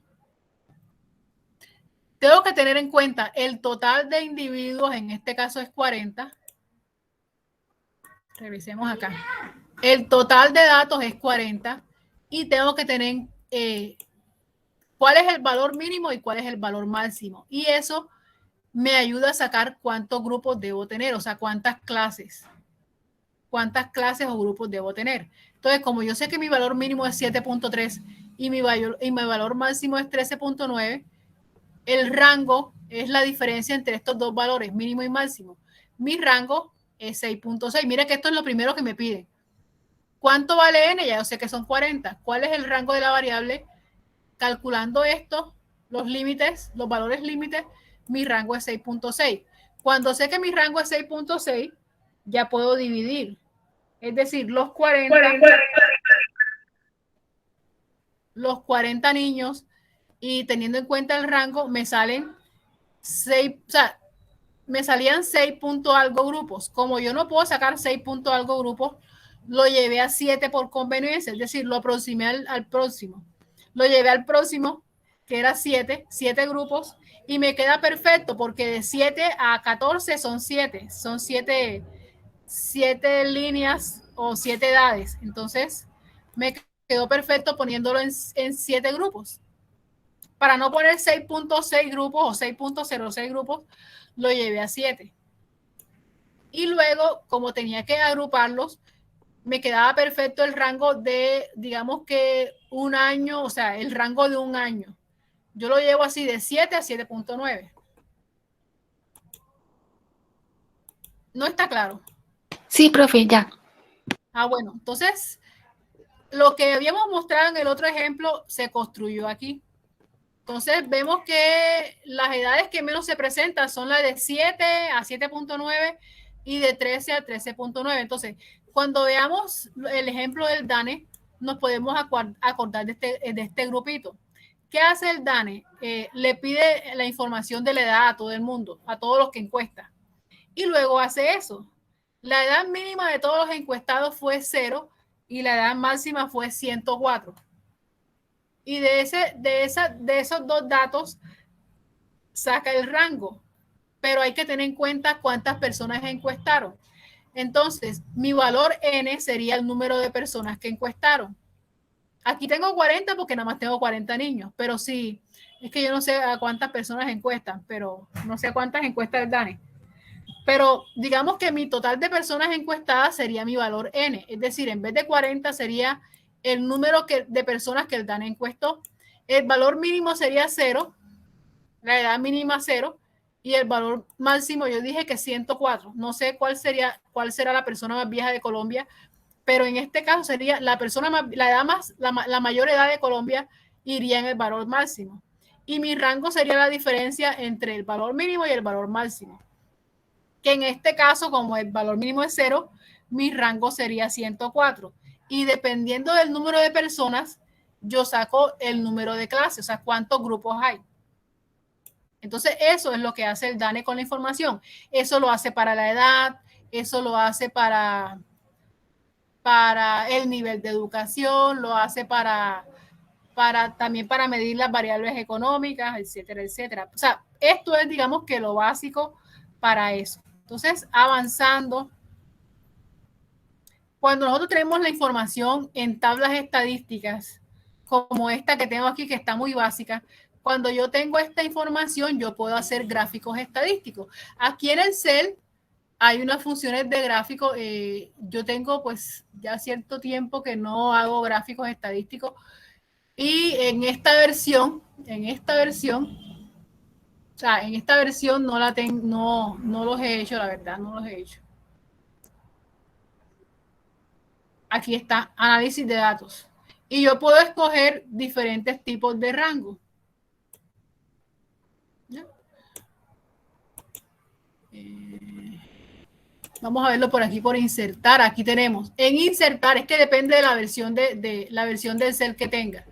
tengo que tener en cuenta el total de individuos, en este caso es 40. Revisemos acá. El total de datos es 40 y tengo que tener cuál es el valor mínimo y cuál es el valor máximo. Y eso me ayuda a sacar cuántos grupos debo tener, o sea, cuántas clases o grupos debo tener. Entonces, como yo sé que mi valor mínimo es 7.3 y mi valor máximo es 13.9, el rango es la diferencia entre estos dos valores, mínimo y máximo. Mi rango es 6.6. Mira que esto es lo primero que me piden. ¿Cuánto vale n? Ya yo sé que son 40. ¿Cuál es el rango de la variable? Calculando esto, los límites, los valores límites, mi rango es 6.6. Cuando sé que mi rango es 6.6, ya puedo dividir. Es decir, los 40 niños, y teniendo en cuenta el rango, me salen 6, o sea, me salían 6 punto algo grupos. Como yo no puedo sacar 6 punto algo grupos, lo llevé a 7 por conveniencia, es decir, lo aproximé al próximo. Lo llevé al próximo, que era 7 grupos, y me queda perfecto porque de 7 a 14 son 7 líneas o 7 edades. Entonces, me quedó perfecto poniéndolo en 7 grupos. Para no poner 6.6 grupos o 6.06 grupos, lo llevé a 7. Y luego, como tenía que agruparlos, me quedaba perfecto el rango de, digamos que un año, o sea, el rango de un año. Yo lo llevo así de 7 a 7.9. ¿No está claro? Sí, profe, ya. Bueno, entonces, lo que habíamos mostrado en el otro ejemplo se construyó aquí. Entonces, vemos que las edades que menos se presentan son las de 7 a 7.9 y de 13 a 13.9. Entonces, cuando veamos el ejemplo del DANE, nos podemos acordar de este grupito. ¿Qué hace el DANE? Le pide la información de la edad a todo el mundo, a todos los que encuestan. Y luego hace eso. La edad mínima de todos los encuestados fue 0 y la edad máxima fue 104. Y de esos dos datos saca el rango, pero hay que tener en cuenta cuántas personas encuestaron. Entonces, mi valor n sería el número de personas que encuestaron. Aquí tengo 40 porque nada más tengo 40 niños, pero sí, es que yo no sé a cuántas personas encuestan, pero no sé a cuántas encuestas el DANE. Pero digamos que mi total de personas encuestadas sería mi valor n, es decir, en vez de 40 sería el número de personas que el DANE encuestó. El valor mínimo sería 0, la edad mínima 0, y el valor máximo yo dije que 104. No sé cuál será la persona más vieja de Colombia, pero en este caso sería la mayor edad de Colombia iría en el valor máximo. Y mi rango sería la diferencia entre el valor mínimo y el valor máximo. Que en este caso, como el valor mínimo es 0, mi rango sería 104. Y dependiendo del número de personas, yo saco el número de clases, o sea, cuántos grupos hay. Entonces, eso es lo que hace el DANE con la información. Eso lo hace para la edad, eso lo hace para el nivel de educación, lo hace también para medir las variables económicas, etcétera, etcétera. O sea, esto es, digamos, que lo básico para eso. Entonces, avanzando, cuando nosotros tenemos la información en tablas estadísticas, como esta que tengo aquí, que está muy básica, cuando yo tengo esta información, yo puedo hacer gráficos estadísticos. Aquí en el Excel hay unas funciones de gráfico. Yo tengo pues ya cierto tiempo que no hago gráficos estadísticos. Y en esta versión no la tengo, no los he hecho, la verdad, no los he hecho. Aquí está, análisis de datos. Y yo puedo escoger diferentes tipos de rango. Vamos a verlo por aquí, por insertar. Aquí tenemos, en insertar, es que depende de la versión la versión del Excel que tenga.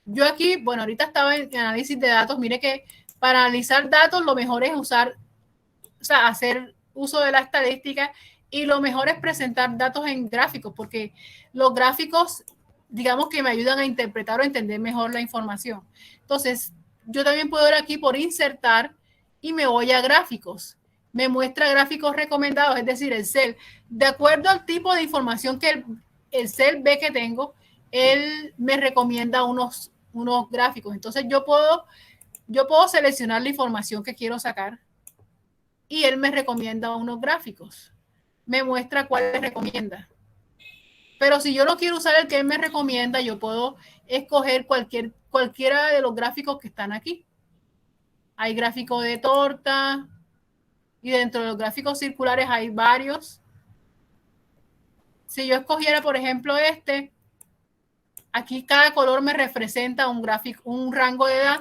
Yo aquí, bueno, ahorita estaba en análisis de datos. Mire que para analizar datos lo mejor es hacer uso de la estadística, y lo mejor es presentar datos en gráficos, porque los gráficos, digamos que me ayudan a interpretar o entender mejor la información. Entonces, yo también puedo ir aquí por insertar y me voy a gráficos. Me muestra gráficos recomendados, es decir, el CEL. De acuerdo al tipo de información que el CEL ve que tengo, él me recomienda unos gráficos. Entonces yo puedo seleccionar la información que quiero sacar y él me recomienda unos gráficos. Me muestra cuál le recomienda. Pero si yo no quiero usar el que él me recomienda, yo puedo escoger cualquiera de los gráficos que están aquí. Hay gráfico de torta y dentro de los gráficos circulares hay varios. Si yo escogiera, por ejemplo, aquí cada color me representa un gráfico, un rango de edad.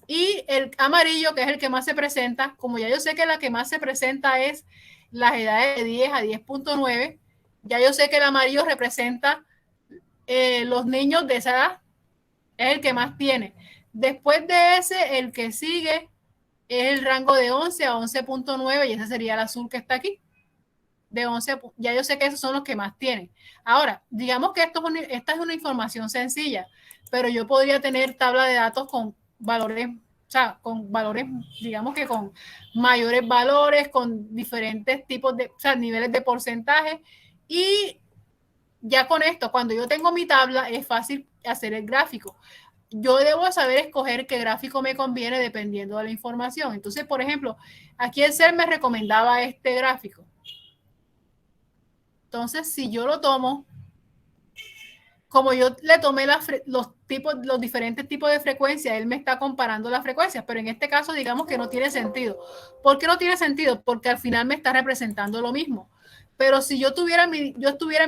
Y el amarillo, que es el que más se presenta, como ya yo sé que la que más se presenta es las edades de 10 a 10.9, ya yo sé que el amarillo representa los niños de esa edad, es el que más tiene. Después de ese, el que sigue es el rango de 11 a 11.9 y ese sería el azul que está aquí. De 11, ya yo sé que esos son los que más tienen. Ahora, digamos que esta es una información sencilla, pero yo podría tener tabla de datos con valores, o sea, con valores, digamos que con mayores valores, con diferentes tipos de, o sea, niveles de porcentaje. Y ya con esto, cuando yo tengo mi tabla, es fácil hacer el gráfico. Yo debo saber escoger qué gráfico me conviene dependiendo de la información. Entonces, por ejemplo, aquí el CEL me recomendaba este gráfico. Entonces, si yo lo tomo, como yo le tomé los diferentes tipos de frecuencias, él me está comparando las frecuencias, pero en este caso digamos que no tiene sentido. ¿Por qué no tiene sentido? Porque al final me está representando lo mismo. Pero si yo estuviera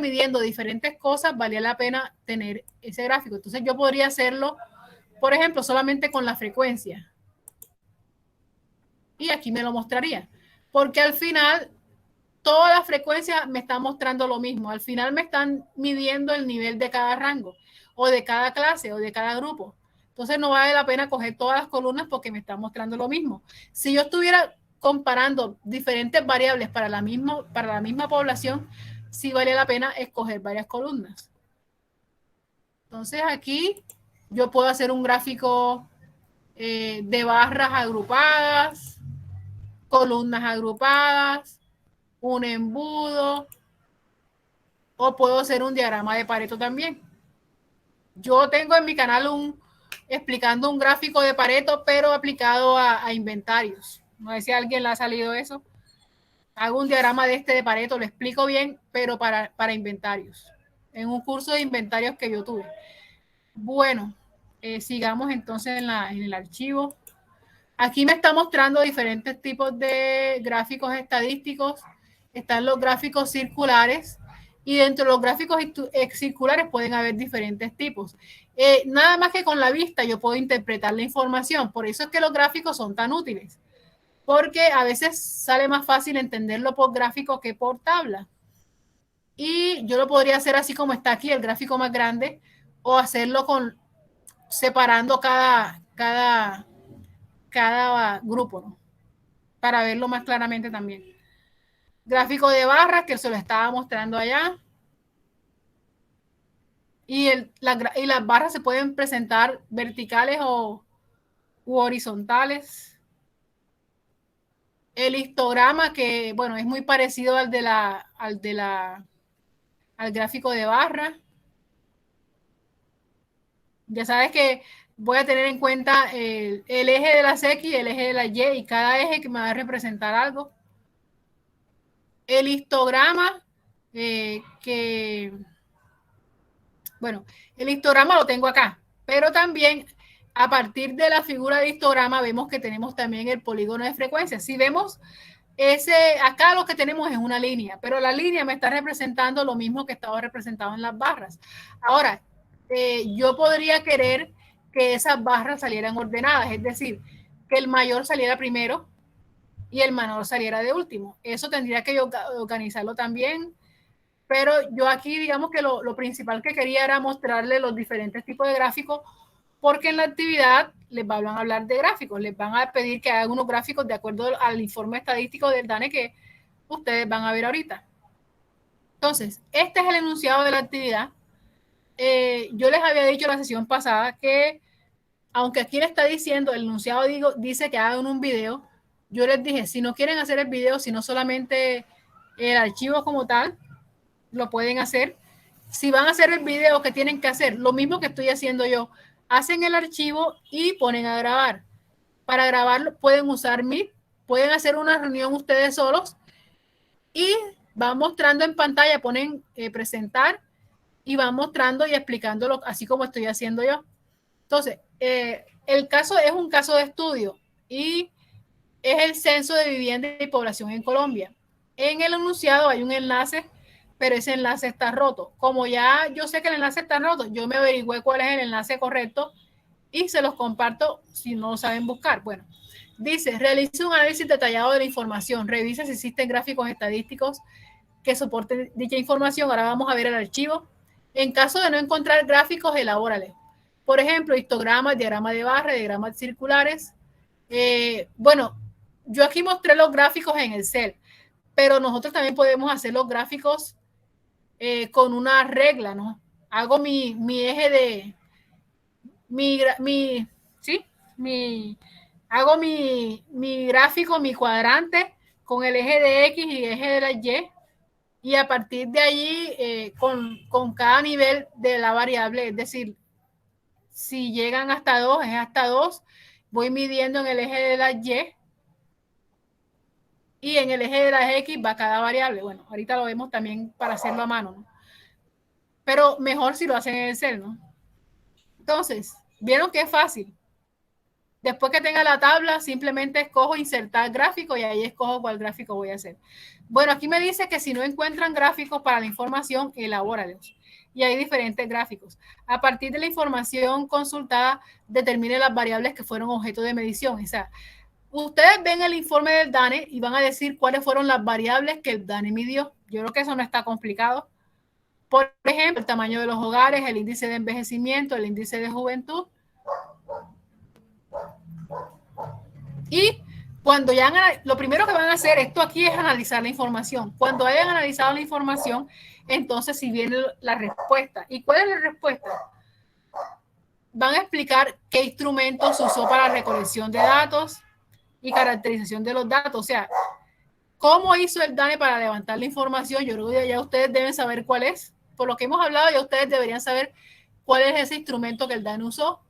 midiendo diferentes cosas, valía la pena tener ese gráfico. Entonces yo podría hacerlo, por ejemplo, solamente con la frecuencia. Y aquí me lo mostraría. Porque al final todas las frecuencias me están mostrando lo mismo. Al final me están midiendo el nivel de cada rango o de cada clase o de cada grupo. Entonces no vale la pena coger todas las columnas porque me están mostrando lo mismo. Si yo estuviera comparando diferentes variables para la misma población, sí vale la pena escoger varias columnas. Entonces aquí yo puedo hacer un gráfico de barras agrupadas, columnas agrupadas, un embudo, o puedo hacer un diagrama de Pareto también. Yo tengo en mi canal explicando un gráfico de Pareto, pero aplicado a inventarios. No sé si a alguien le ha salido eso. Hago un diagrama de Pareto, lo explico bien, pero para inventarios. En un curso de inventarios que yo tuve. Bueno, sigamos entonces en el archivo. Aquí me está mostrando diferentes tipos de gráficos estadísticos. Están los gráficos circulares y dentro de los gráficos circulares pueden haber diferentes tipos. Nada más que con la vista yo puedo interpretar la información. Por eso es que los gráficos son tan útiles. Porque a veces sale más fácil entenderlo por gráfico que por tabla. Y yo lo podría hacer así como está aquí, el gráfico más grande, o hacerlo separando cada grupo, ¿no? Para verlo más claramente también. Gráfico de barras, que se lo estaba mostrando allá. Y las barras se pueden presentar verticales u horizontales. El histograma, que bueno, es muy parecido al gráfico de barra. Ya sabes que voy a tener en cuenta el eje de las X y el eje de la Y, y cada eje que me va a representar algo. El histograma, bueno, el histograma lo tengo acá, pero también a partir de la figura de histograma vemos que tenemos también el polígono de frecuencia. Si vemos acá lo que tenemos es una línea, pero la línea me está representando lo mismo que estaba representado en las barras. Ahora, yo podría querer que esas barras salieran ordenadas, es decir, que el mayor saliera primero y el menor saliera de último. Eso tendría que yo organizarlo también, pero yo aquí digamos que lo principal que quería era mostrarle los diferentes tipos de gráficos, porque en la actividad les van a hablar de gráficos, les van a pedir que hagan unos gráficos de acuerdo al informe estadístico del DANE que ustedes van a ver ahorita. Entonces, este es el enunciado de la actividad. Yo les había dicho en la sesión pasada que aunque aquí le está diciendo, el enunciado dice que hagan un video, yo les dije, si no quieren hacer el video, sino solamente el archivo como tal, lo pueden hacer. Si van a hacer el video, ¿qué tienen que hacer? Lo mismo que estoy haciendo yo. Hacen el archivo y ponen a grabar. Para grabarlo pueden usar Meet, pueden hacer una reunión ustedes solos y van mostrando en pantalla, ponen presentar y van mostrando y explicándolo así como estoy haciendo yo. Entonces, el caso es un caso de estudio y es el censo de vivienda y población en Colombia. En el enunciado hay un enlace, pero ese enlace está roto. Como ya yo sé que el enlace está roto, yo me averigüé cuál es el enlace correcto y se los comparto si no lo saben buscar. Bueno, dice, realice un análisis detallado de la información, revisa si existen gráficos estadísticos que soporten dicha información. Ahora vamos a ver el archivo. En caso de no encontrar gráficos, elabórale. Por ejemplo, histogramas, diagrama de barra, diagramas circulares. Bueno, yo aquí mostré los gráficos en Excel, pero nosotros también podemos hacer los gráficos con una regla, ¿no? Hago mi eje de, hago mi gráfico, mi cuadrante con el eje de X y el eje de la Y, y a partir de allí con cada nivel de la variable, es decir, si llegan hasta 2, es hasta 2, voy midiendo en el eje de la Y y en el eje de las X va cada variable. Bueno, ahorita lo vemos también para hacerlo a mano, ¿no? Pero mejor si lo hacen en Excel, ¿no? Entonces, ¿vieron que es fácil? Después que tenga la tabla, simplemente escojo insertar gráfico y ahí escojo cuál gráfico voy a hacer. Bueno, aquí me dice que si no encuentran gráficos para la información, elabóralos. Y hay diferentes gráficos. A partir de la información consultada, determine las variables que fueron objeto de medición. O sea, ustedes ven el informe del DANE y van a decir cuáles fueron las variables que el DANE midió. Yo creo que eso no está complicado. Por ejemplo, el tamaño de los hogares, el índice de envejecimiento, el índice de juventud. Y cuando ya lo primero que van a hacer, esto aquí es analizar la información. Cuando hayan analizado la información, entonces si viene la respuesta. ¿Y cuál es la respuesta? Van a explicar qué instrumentos usó para la recolección de datos y caracterización de los datos. O sea, cómo hizo el DANE para levantar la información. Yo creo que ya ustedes deben saber cuál es. Por lo que hemos hablado, ya ustedes deberían saber cuál es ese instrumento que el DANE usó.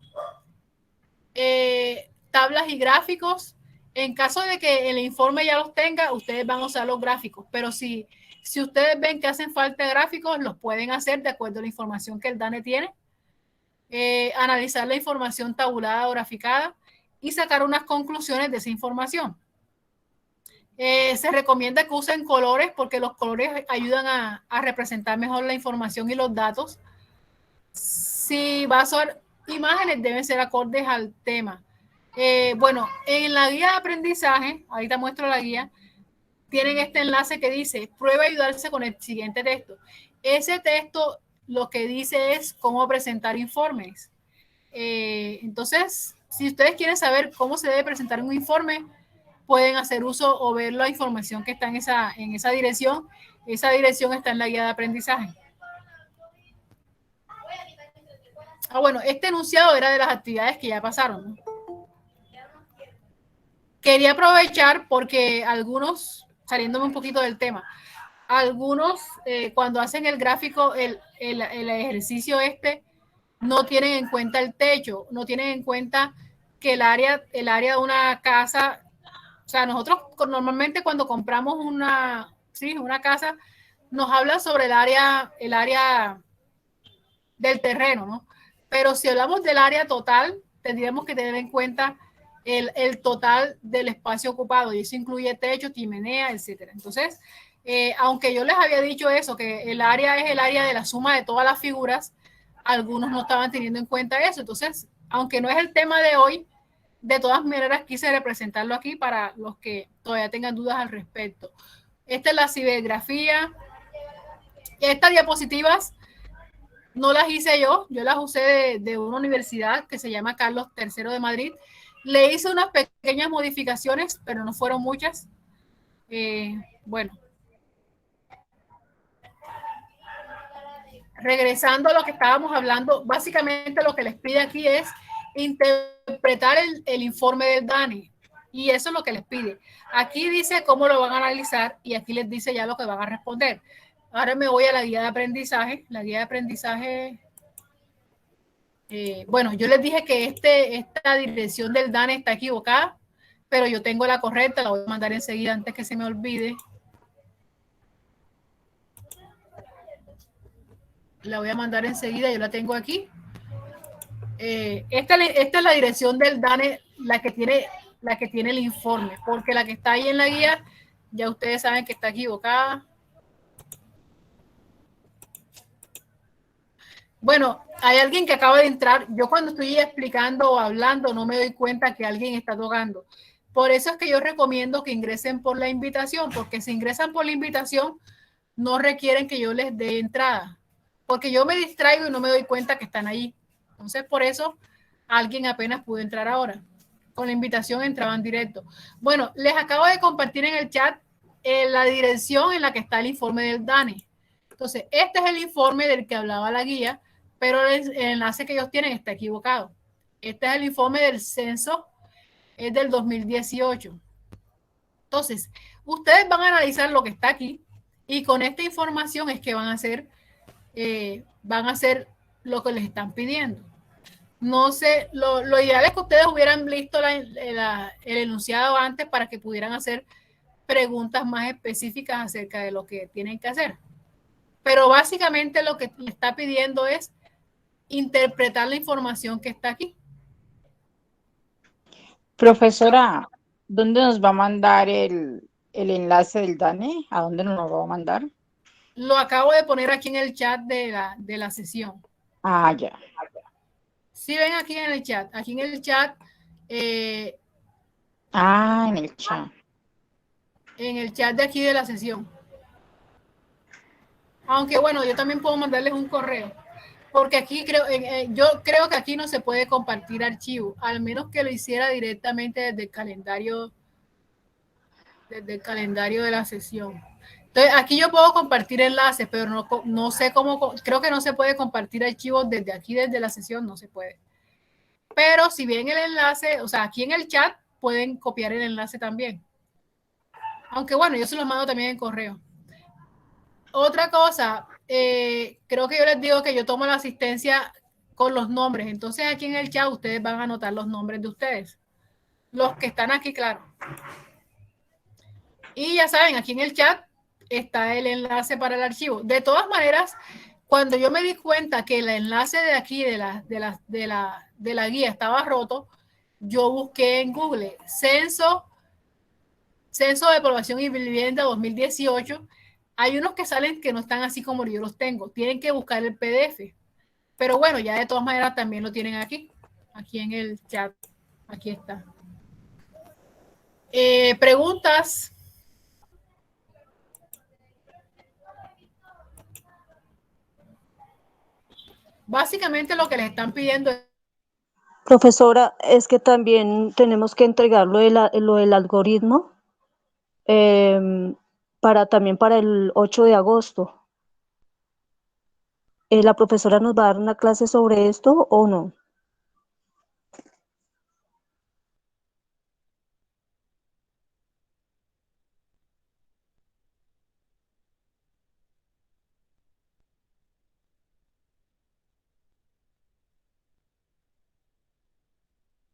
Tablas y gráficos. En caso de que el informe ya los tenga, ustedes van a usar los gráficos, pero si ustedes ven que hacen falta gráficos, los pueden hacer de acuerdo a la información que el DANE tiene. Analizar la información tabulada o graficada y sacar unas conclusiones de esa información. Se recomienda que usen colores porque los colores ayudan a representar mejor la información y los datos. Si va a ser imágenes, deben ser acordes al tema. Bueno, en la guía de aprendizaje, ahorita muestro la guía, tienen este enlace que dice, prueba a ayudarse con el siguiente texto. Ese texto lo que dice es cómo presentar informes. Entonces, si ustedes quieren saber cómo se debe presentar un informe, pueden hacer uso o ver la información que está en esa dirección. Esa dirección está en la guía de aprendizaje. Bueno, este enunciado era de las actividades que ya pasaron, ¿no? Quería aprovechar porque algunos, saliéndome un poquito del tema, algunos cuando hacen el gráfico, el ejercicio no tienen en cuenta el techo, no tienen en cuenta que el área de una casa, o sea, nosotros normalmente cuando compramos una casa, nos hablan sobre el área del terreno, ¿no? Pero si hablamos del área total, tendríamos que tener en cuenta el total del espacio ocupado, y eso incluye techo, chimenea, etcétera. Entonces, aunque yo les había dicho eso, que el área es el área de la suma de todas las figuras, algunos no estaban teniendo en cuenta eso. Entonces, aunque no es el tema de hoy, de todas maneras quise representarlo aquí para los que todavía tengan dudas al respecto. Esta es la cibergrafía. Estas diapositivas no las hice yo las usé de una universidad que se llama Carlos III de Madrid. Le hice unas pequeñas modificaciones, pero no fueron muchas. Bueno. Regresando a lo que estábamos hablando, básicamente lo que les pide aquí es interpretar el informe del DANE. Y eso es lo que les pide. Aquí dice cómo lo van a analizar y aquí les dice ya lo que van a responder. Ahora me voy a la guía de aprendizaje. La guía de aprendizaje, bueno, yo les dije que esta dirección del DANE está equivocada, pero yo tengo la correcta, la voy a mandar enseguida antes que se me olvide. La voy a mandar enseguida, yo la tengo aquí. Esta es la dirección del DANE, la que tiene el informe, porque la que está ahí en la guía, ya ustedes saben que está equivocada. Bueno, hay alguien que acaba de entrar. Yo cuando estoy explicando o hablando no me doy cuenta que alguien está tocando. Por eso es que yo recomiendo que ingresen por la invitación, porque si ingresan por la invitación no requieren que yo les dé entrada, porque yo me distraigo y no me doy cuenta que están ahí. Entonces, por eso alguien apenas pudo entrar ahora. Con la invitación entraban directo. Bueno, les acabo de compartir en el chat la dirección en la que está el informe del DANE. Entonces, este es el informe del que hablaba la guía, pero el enlace que ellos tienen está equivocado. Este es el informe del censo, es del 2018. Entonces, ustedes van a analizar lo que está aquí y con esta información es que van a hacer lo que les están pidiendo. No sé, lo ideal es que ustedes hubieran visto el enunciado antes para que pudieran hacer preguntas más específicas acerca de lo que tienen que hacer. Pero básicamente lo que le está pidiendo es interpretar la información que está aquí. Profesora, ¿dónde nos va a mandar el enlace del DANE? ¿A dónde nos lo va a mandar? Lo acabo de poner aquí en el chat de la sesión. Ah, ya. Si ven aquí en el chat, en el chat. En el chat. En el chat de aquí de la sesión. Aunque bueno, yo también puedo mandarles un correo. Porque aquí yo creo que aquí no se puede compartir archivos, al menos que lo hiciera directamente desde el calendario de la sesión. Entonces, aquí yo puedo compartir enlaces, pero no sé cómo, creo que no se puede compartir archivos desde aquí, desde la sesión, no se puede. Pero si ven el enlace, o sea, aquí en el chat pueden copiar el enlace también. Aunque bueno, yo se los mando también en correo. Otra cosa, creo que yo les digo que yo tomo la asistencia con los nombres. Entonces aquí en el chat ustedes van a anotar los nombres de ustedes. Los que están aquí, claro. Y ya saben, aquí en el chat está el enlace para el archivo. De todas maneras, cuando yo me di cuenta que el enlace de aquí de la guía estaba roto, yo busqué en Google Censo de Población y Vivienda 2018. Hay unos que salen que no están así como yo los tengo. Tienen que buscar el PDF. Pero bueno, ya de todas maneras también lo tienen aquí en el chat. Aquí está. Preguntas. Básicamente lo que les están pidiendo es... Profesora, es que también tenemos que entregar lo del algoritmo también para el 8 de agosto. ¿La profesora nos va a dar una clase sobre esto o no?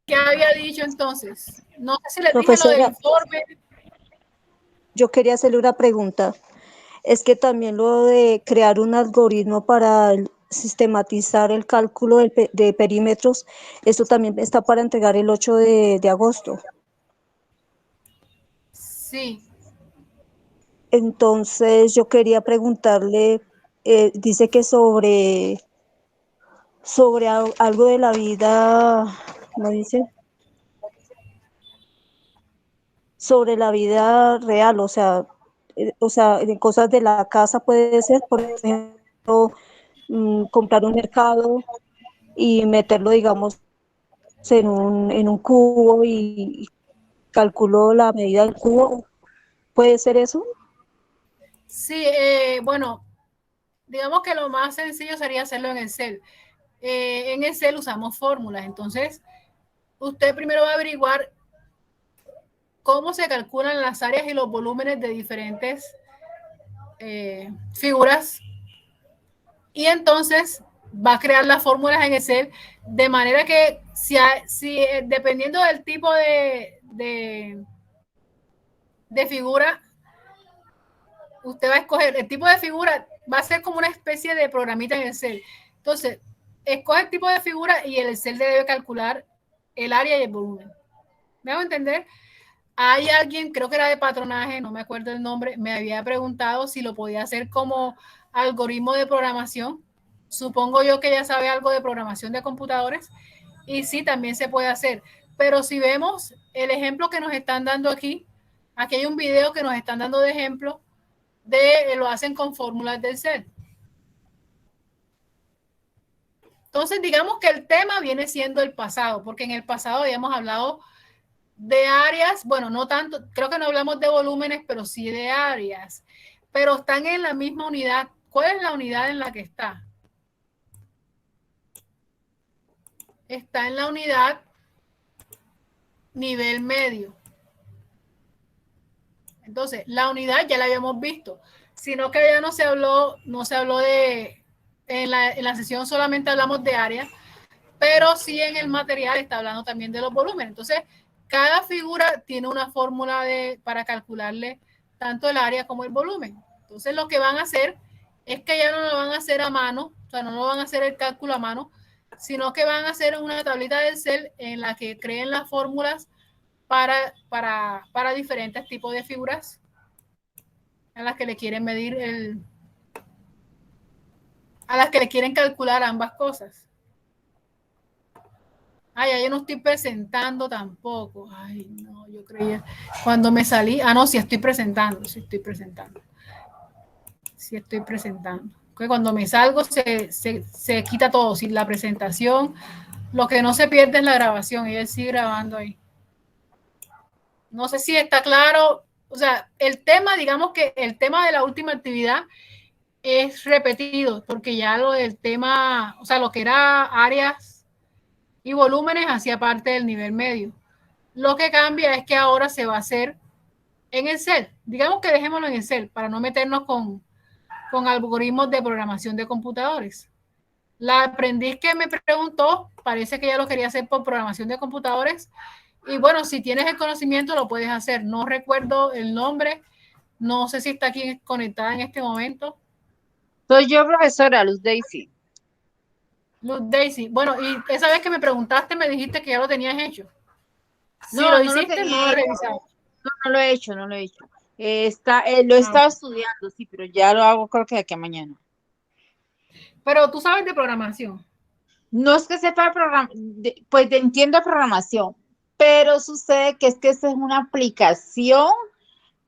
¿Qué había dicho entonces? No sé si les dije Profesora, lo del informe. yo quería hacerle una pregunta. Es que también lo de crear un algoritmo para sistematizar el cálculo de perímetros, esto también está para entregar el 8 de agosto. Sí. Entonces yo quería preguntarle, dice que sobre algo de la vida, ¿cómo dice? Sobre la vida real, o sea, en cosas de la casa puede ser, por ejemplo, comprar un mercado y meterlo, digamos, en un cubo y calculo la medida del cubo. ¿Puede ser eso? Sí, bueno, digamos que lo más sencillo sería hacerlo en Excel. En Excel usamos fórmulas, entonces usted primero va a averiguar cómo se calculan las áreas y los volúmenes de diferentes figuras, y entonces va a crear las fórmulas en Excel de manera que si dependiendo del tipo de figura, usted va a escoger el tipo de figura, va a ser como una especie de programita en Excel. Entonces, escoge el tipo de figura y el Excel debe calcular el área y el volumen. ¿Me hago entender? Hay alguien, creo que era de patronaje, no me acuerdo el nombre, me había preguntado si lo podía hacer como algoritmo de programación. Supongo yo que ya sabe algo de programación de computadores, y sí, también se puede hacer. Pero si vemos el ejemplo que nos están dando aquí hay un video que nos están dando de ejemplo lo hacen con fórmulas del Excel. Entonces, digamos que el tema viene siendo el pasado, porque en el pasado habíamos hablado de áreas, bueno, no tanto, creo que no hablamos de volúmenes, pero sí de áreas, pero están en la misma unidad. ¿Cuál es la unidad en la que está? Está en la unidad nivel medio. Entonces, la unidad ya la habíamos visto, sino que ya no se habló de, en la sesión solamente hablamos de áreas, pero sí en el material está hablando también de los volúmenes. Entonces, cada figura tiene una fórmula para calcularle tanto el área como el volumen. Entonces, lo que van a hacer es que ya no lo van a hacer a mano, o sea, no lo van a hacer el cálculo a mano, sino que van a hacer una tablita de Excel en la que creen las fórmulas para diferentes tipos de figuras a las que le quieren medir a las que le quieren calcular ambas cosas. Ay, yo no estoy presentando tampoco. Ay, no, yo creía. Cuando me salí. No, sí estoy presentando. Que cuando me salgo se quita todo. Sí, la presentación. Lo que no se pierde es la grabación. Y él sigue grabando ahí. No sé si está claro. O sea, el tema, digamos que el tema de la última actividad es repetido, porque ya lo del tema, o sea, lo que era áreas y volúmenes hacía parte del nivel medio. Lo que cambia es que ahora se va a hacer en Excel. Digamos que dejémoslo en Excel para no meternos con algoritmos de programación de computadores. La aprendiz que me preguntó, parece que ya lo quería hacer por programación de computadores. Y bueno, si tienes el conocimiento, lo puedes hacer. No recuerdo el nombre. No sé si está aquí conectada en este momento. Soy yo, profesora Luz Daisy. Luz Daisy. Bueno, y esa vez que me preguntaste, me dijiste que ya lo tenías hecho. Si No, lo no hiciste, tenía no lo he hecho. revisado. No lo he hecho. Lo he estado estudiando, sí, pero ya lo hago creo que de aquí a mañana. Pero tú sabes de programación. No es que sepa pues entiendo programación, pero sucede que esta es una aplicación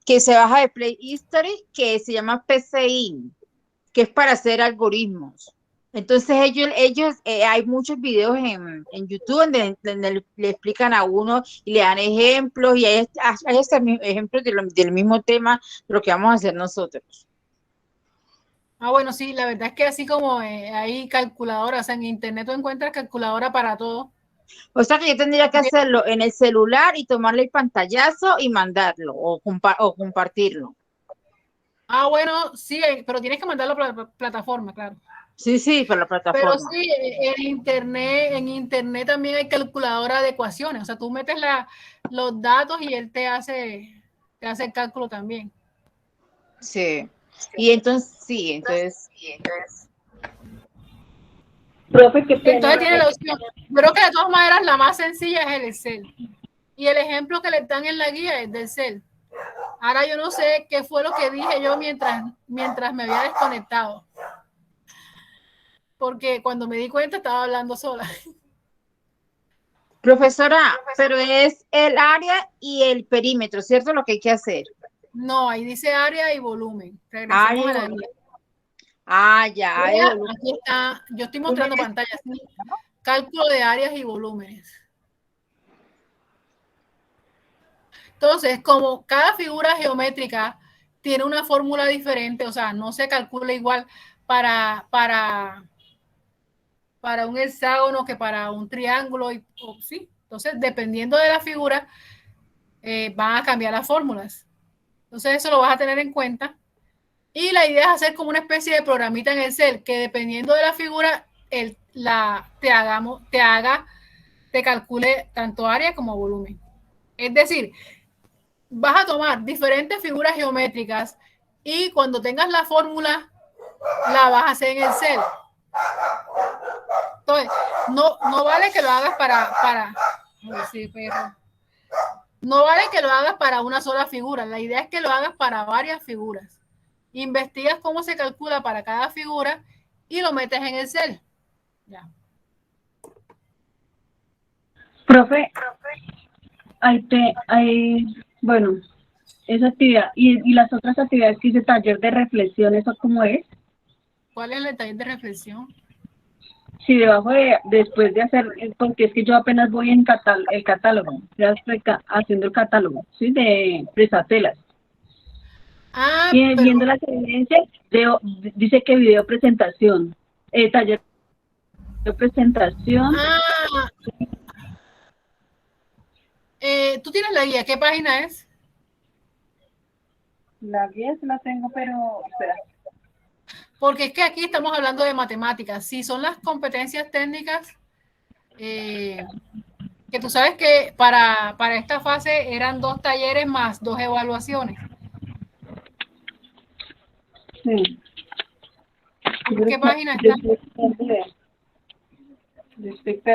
que se baja de Play History que se llama PCI, que es para hacer algoritmos. Entonces ellos hay muchos videos en YouTube donde le explican a uno y le dan ejemplos y hay ejemplos del mismo tema de lo que vamos a hacer nosotros. Bueno, sí, la verdad es que así como hay calculadoras, en internet tú encuentras calculadora para todo. O sea que yo tendría que hacerlo en el celular y tomarle el pantallazo y mandarlo o compartirlo. Bueno, sí, pero tienes que mandarlo por la plataforma, claro. Sí, por la plataforma. Pero sí, en internet también hay calculadora de ecuaciones. O sea, tú metes los datos y él te hace el cálculo también. Sí. Y entonces. Profe, qué pena. Entonces tiene la opción. Yo creo que de todas maneras la más sencilla es el Excel. Y el ejemplo que le dan en la guía es del Excel. Ahora yo no sé qué fue lo que dije yo mientras me había desconectado. Porque cuando me di cuenta estaba hablando sola. Profesora, pero es el área y el perímetro, ¿cierto? Lo que hay que hacer. No, ahí dice área y volumen. Regresemos a la guía. Ya. Aquí está, yo estoy mostrando pantallas. Cálculo de áreas y volúmenes. Entonces, como cada figura geométrica tiene una fórmula diferente, o sea, no se calcula igual para un hexágono que para un triángulo, sí, Entonces, dependiendo de la figura, van a cambiar las fórmulas. Entonces, eso lo vas a tener en cuenta. Y la idea es hacer como una especie de programita en Excel, que dependiendo de la figura, te calcule tanto área como volumen. Es decir, vas a tomar diferentes figuras geométricas y cuando tengas la fórmula, la vas a hacer en Excel. Entonces, no vale que lo hagas no vale que lo hagas para una sola figura. La idea es que lo hagas para varias figuras. Investigas cómo se calcula para cada figura y lo metes en Excel. Ya. Profe, bueno, esa actividad y las otras actividades que hice, taller de reflexión, ¿eso cómo es? ¿Cuál es el taller de reflexión? Sí, después de hacer, porque es que yo apenas voy en el catálogo, ya estoy haciendo el catálogo, ¿sí? De Presatelas. Y viendo las evidencias, dice que video presentación, taller de presentación. ¿Tú tienes la guía? ¿Qué página es? La guía sí la tengo, pero espera. Porque es que aquí estamos hablando de matemáticas. Si son las competencias técnicas, que tú sabes que para esta fase eran 2 talleres más 2 evaluaciones. Sí. ¿En qué página está?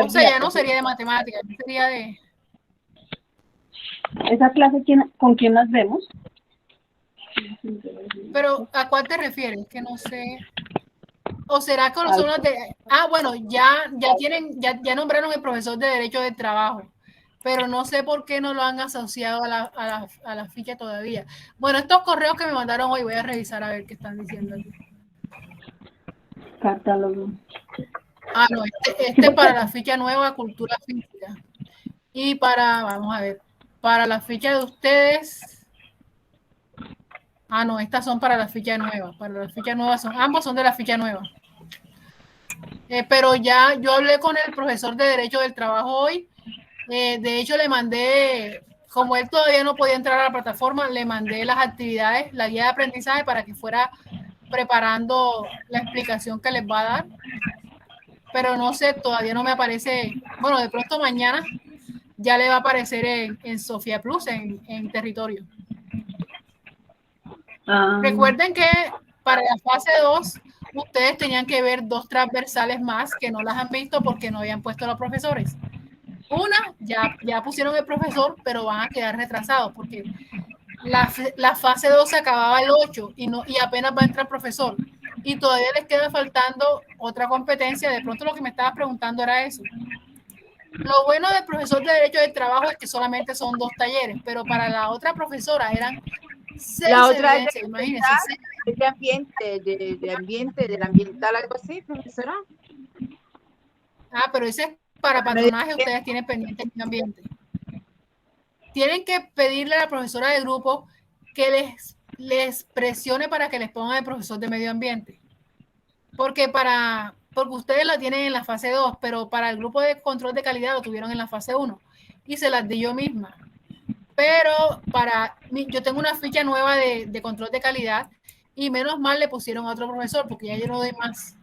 O sea, ya no sería de matemáticas, sería de... ¿Esa clase con quién las vemos? Pero, ¿a cuál te refieres? Que no sé. ¿O será con son las de... bueno, ya nombraron el profesor de Derecho del Trabajo, pero no sé por qué no lo han asociado a la ficha todavía. Bueno, estos correos que me mandaron hoy, voy a revisar a ver qué están diciendo aquí. Catálogo. No, este para la ficha nueva, cultura física. Y vamos a ver, para la ficha de ustedes... no, estas son para la ficha nueva. Para la ficha nueva ambos son de la ficha nueva. Pero ya yo hablé con el profesor de Derecho del Trabajo hoy. De hecho, le mandé, como él todavía no podía entrar a la plataforma, le mandé las actividades, la guía de aprendizaje para que fuera preparando la explicación que les va a dar. Pero no sé, todavía no me aparece. Bueno, de pronto mañana ya le va a aparecer en Sofía Plus, en territorio. Recuerden que para la fase 2 ustedes tenían que ver 2 transversales más que no las han visto porque no habían puesto los profesores. Una, ya pusieron el profesor, pero van a quedar retrasados porque la fase 2 se acababa el 8 y apenas va a entrar el profesor. Y todavía les queda faltando otra competencia. De pronto lo que me estabas preguntando era eso. Lo bueno del profesor de Derecho del Trabajo es que solamente son 2 talleres, pero para la otra profesora eran 6 la otra evidencias, imagínense. De ambiente, del ambiental, algo así, profesora. Pero ese es para patronaje, ustedes tienen pendiente el ambiente. Tienen que pedirle a la profesora de grupo que les presione para que les pongan el profesor de medio ambiente. Porque ustedes la tienen en la fase 2, pero para el grupo de control de calidad lo tuvieron en la fase 1 y se las di yo misma. Pero yo tengo una ficha nueva de control de calidad y menos mal le pusieron a otro profesor porque ya yo no doy más.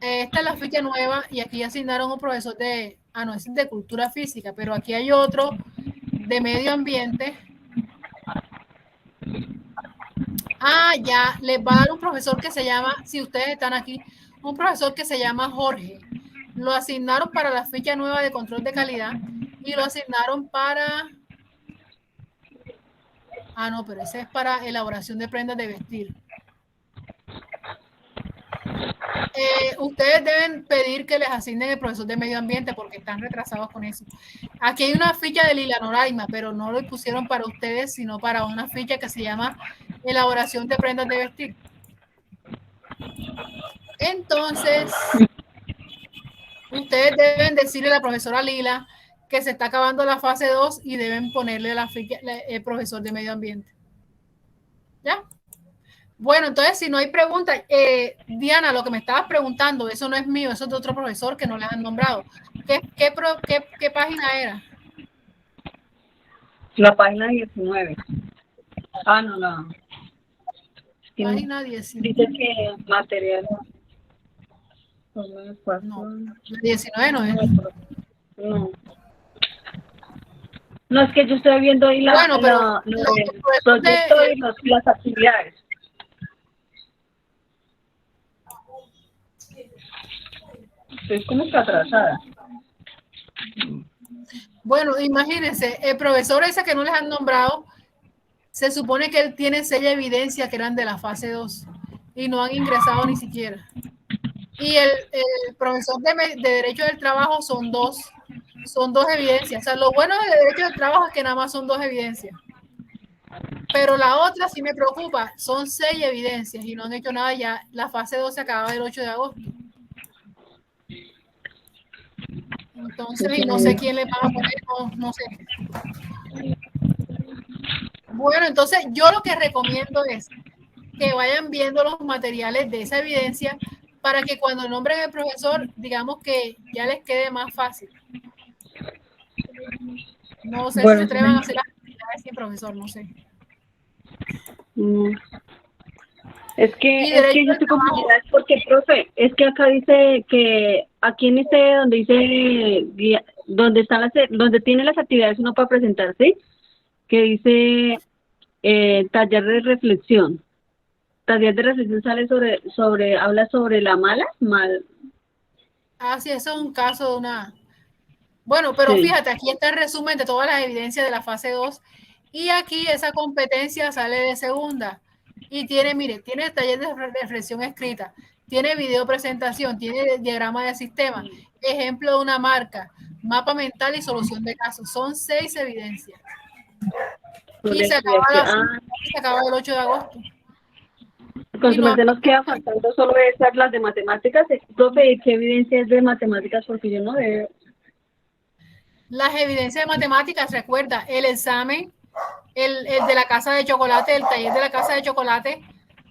Esta es la ficha nueva y aquí asignaron un profesor es de cultura física, pero aquí hay otro de medio ambiente. Ya les va a dar un profesor que se llama, si ustedes están aquí, un profesor que se llama Jorge. Lo asignaron para la ficha nueva de control de calidad y lo asignaron para... pero ese es para elaboración de prendas de vestir. Ustedes deben pedir que les asignen el profesor de medio ambiente porque están retrasados con eso. Aquí hay una ficha de Lila Noraima, pero no lo pusieron para ustedes, sino para una ficha que se llama elaboración de prendas de vestir. Entonces, ustedes deben decirle a la profesora Lila que se está acabando la fase 2 y deben ponerle la ficha, el profesor de medio ambiente. ¿Ya? Bueno, entonces, si no hay preguntas, Diana, lo que me estabas preguntando, eso no es mío, eso es de otro profesor que no les han nombrado. ¿Qué página era? La página 19. Ah, no, no. Página 19. Dice que material. No, la 19 no es. No. No, es que yo estoy viendo ahí Bueno, pero el proyecto y las actividades. Estoy como que atrasada. Bueno, imagínense, el profesor ese que no les han nombrado, se supone que él tiene 6 evidencias que eran de la fase 2 y no han ingresado ni siquiera. Y el profesor de Derecho del Trabajo son dos evidencias. O sea, lo bueno de Derecho del Trabajo es que nada más son 2 evidencias. Pero la otra sí me preocupa, son 6 evidencias y no han hecho nada ya. La fase 2 se acaba el 8 de agosto. Entonces, y no sé quién le va a poner, no sé. Bueno, entonces yo lo que recomiendo es que vayan viendo los materiales de esa evidencia para que cuando nombren al profesor, digamos que ya les quede más fácil. No sé si se atrevan a hacer las actividades sin profesor, no sé. Es que yo estoy confundida porque, profe, es que acá dice que aquí en donde dice donde tiene las actividades uno para presentarse, que dice taller de reflexión. Taller de reflexión sale habla sobre la mal. Ah, sí, eso es un caso de una. Bueno, pero sí. Fíjate, aquí está el resumen de todas las evidencias de la fase 2 y aquí esa competencia sale de segunda. Y tiene taller de reflexión escrita, tiene video presentación, tiene diagrama de sistema, ejemplo de una marca, mapa mental y solución de casos. Son 6 evidencias. Y se acaba el 8 de agosto. Con su merced nos queda faltando solo esas, las de matemáticas. Profe, ¿qué evidencia es de matemáticas? Porque yo no veo. Las evidencias de matemáticas, recuerda, el examen, el de la casa de chocolate, el taller de la casa de chocolate,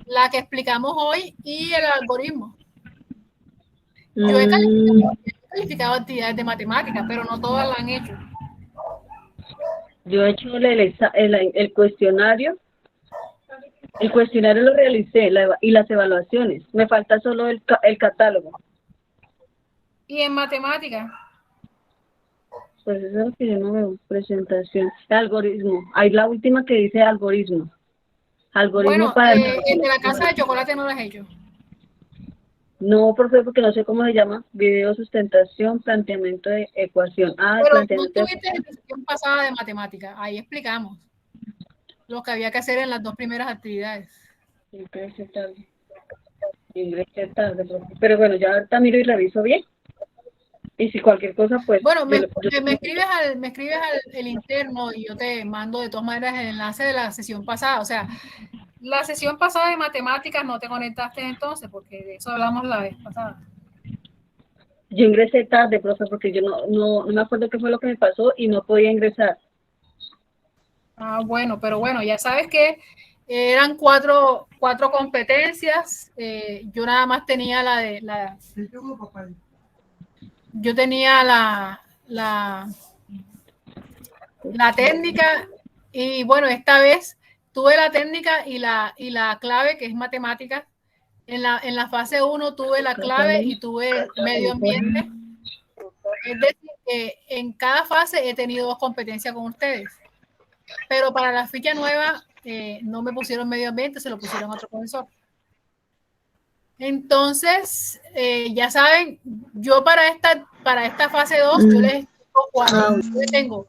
la que explicamos hoy y el algoritmo. Yo he calificado actividades de matemáticas, pero no todas la han hecho. Yo he hecho el cuestionario. El cuestionario lo realicé y las evaluaciones. Me falta solo el catálogo. ¿Y en matemáticas? Pues eso es lo que yo no veo. Presentación. Algoritmo. Hay la última que dice algoritmo. Algoritmo para el de la casa de chocolate no lo has hecho. No, profe, porque no sé cómo se llama. Video, sustentación, planteamiento de ecuación. Pero no tuviste la sesión pasada de matemáticas. Ahí explicamos lo que había que hacer en las 2 primeras actividades. Ingresé tarde, profe. Pero bueno, ya ahorita miro y reviso bien. Y si cualquier cosa, pues... Bueno, me escribes al interno y yo te mando de todas maneras el enlace de la sesión pasada. O sea, la sesión pasada de matemáticas no te conectaste entonces, porque de eso hablamos la vez pasada. Yo ingresé tarde, profe, porque yo no me acuerdo qué fue lo que me pasó y no podía ingresar. Ah, bueno, pero bueno, ya sabes que eran cuatro competencias. Yo nada más tenía yo tenía la técnica y bueno, esta vez tuve la técnica y la clave, que es matemática. En la fase 1 tuve la clave y tuve medio ambiente. Es decir, que en cada fase he tenido 2 competencias con ustedes. Pero para la ficha nueva no me pusieron medio ambiente, se lo pusieron a otro profesor. Entonces, ya saben, yo para esta fase 2, yo les explico 4. Yo tengo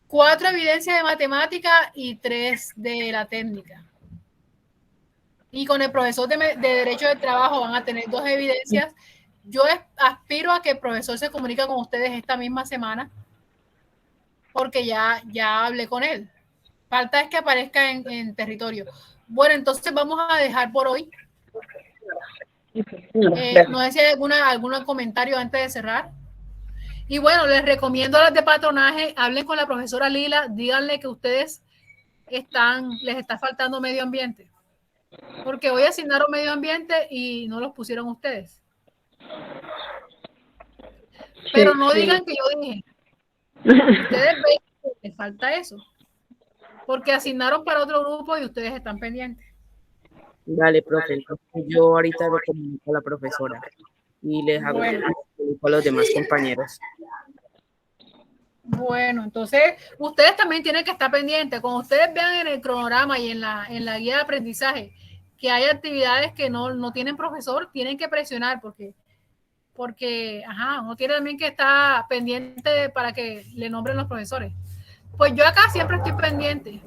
4 evidencias de matemática y 3 de la técnica. Y con el profesor de Derecho del Trabajo van a tener 2 evidencias. Yo aspiro a que el profesor se comunique con ustedes esta misma semana, porque ya hablé con él. Falta es que aparezca en territorio. Bueno, entonces vamos a dejar por hoy. No sé si hay algún comentario antes de cerrar. Y bueno, les recomiendo a las de patronaje, hablen con la profesora Lila, díganle que ustedes les está faltando medio ambiente. Porque hoy asignaron medio ambiente y no los pusieron ustedes. Pero no digan que yo dije. Ustedes ven que les falta eso. Porque asignaron para otro grupo y ustedes están pendientes. Dale, profe. Yo ahorita lo comunico a la profesora y les hago a los demás compañeros. Bueno, entonces ustedes también tienen que estar pendientes. Cuando ustedes vean en el cronograma y en la guía de aprendizaje que hay actividades que no tienen profesor, tienen que presionar porque uno tiene también que estar pendiente para que le nombren los profesores. Pues yo acá siempre estoy pendiente,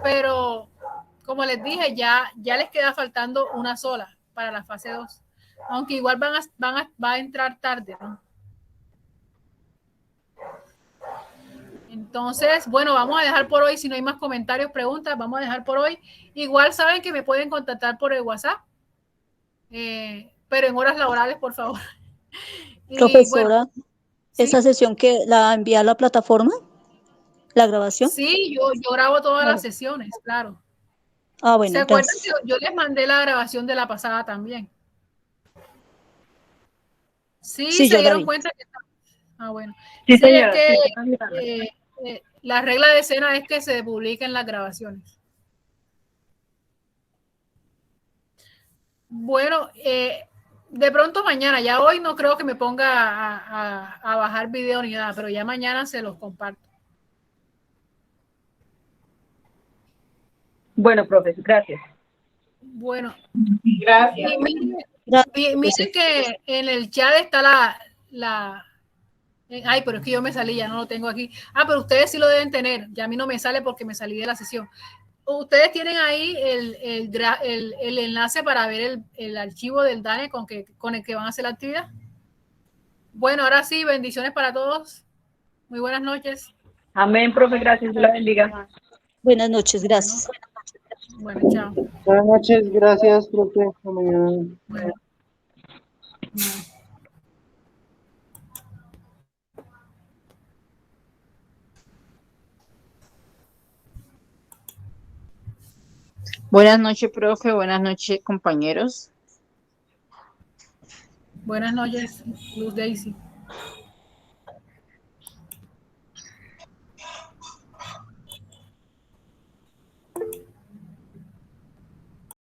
pero como les dije, ya les queda faltando una sola para la fase 2, aunque igual va a entrar tarde, ¿no? Entonces, bueno, vamos a dejar por hoy, si no hay más comentarios, preguntas, vamos a dejar por hoy. Igual saben que me pueden contactar por el WhatsApp, pero en horas laborales, por favor. Profesora, bueno, ¿esa ¿sí? sesión que la envía a la plataforma? ¿La grabación? Sí, yo grabo todas las sesiones, claro. Ah, bueno, ¿Se acuerdan que gracias. yo les mandé la grabación de la pasada también? Sí, Sí, se yo la dieron vi. cuenta que... bueno. Sí, Sí, es señora. que la regla de escena es que se publiquen las grabaciones. Bueno, de pronto mañana, ya hoy no creo que me ponga a bajar video ni nada, pero ya mañana se los comparto. Bueno, profe, gracias. Bueno, Gracias. y miren que en el chat está ay, pero es que yo me salí, ya no lo tengo aquí. Pero ustedes sí lo deben tener, ya a mí no me sale porque me salí de la sesión. Ustedes tienen ahí el enlace para ver el archivo del DANE con el que van a hacer la actividad. Bueno, ahora sí, bendiciones para todos. Muy buenas noches. Amén, profe, gracias. Dios la bendiga. Buenas noches, gracias. Bueno, chao. Buenas noches, gracias, profe. Hasta mañana. Bueno. Buenas noches, profe. Buenas noches, compañeros. Buenas noches, Luz Daisy.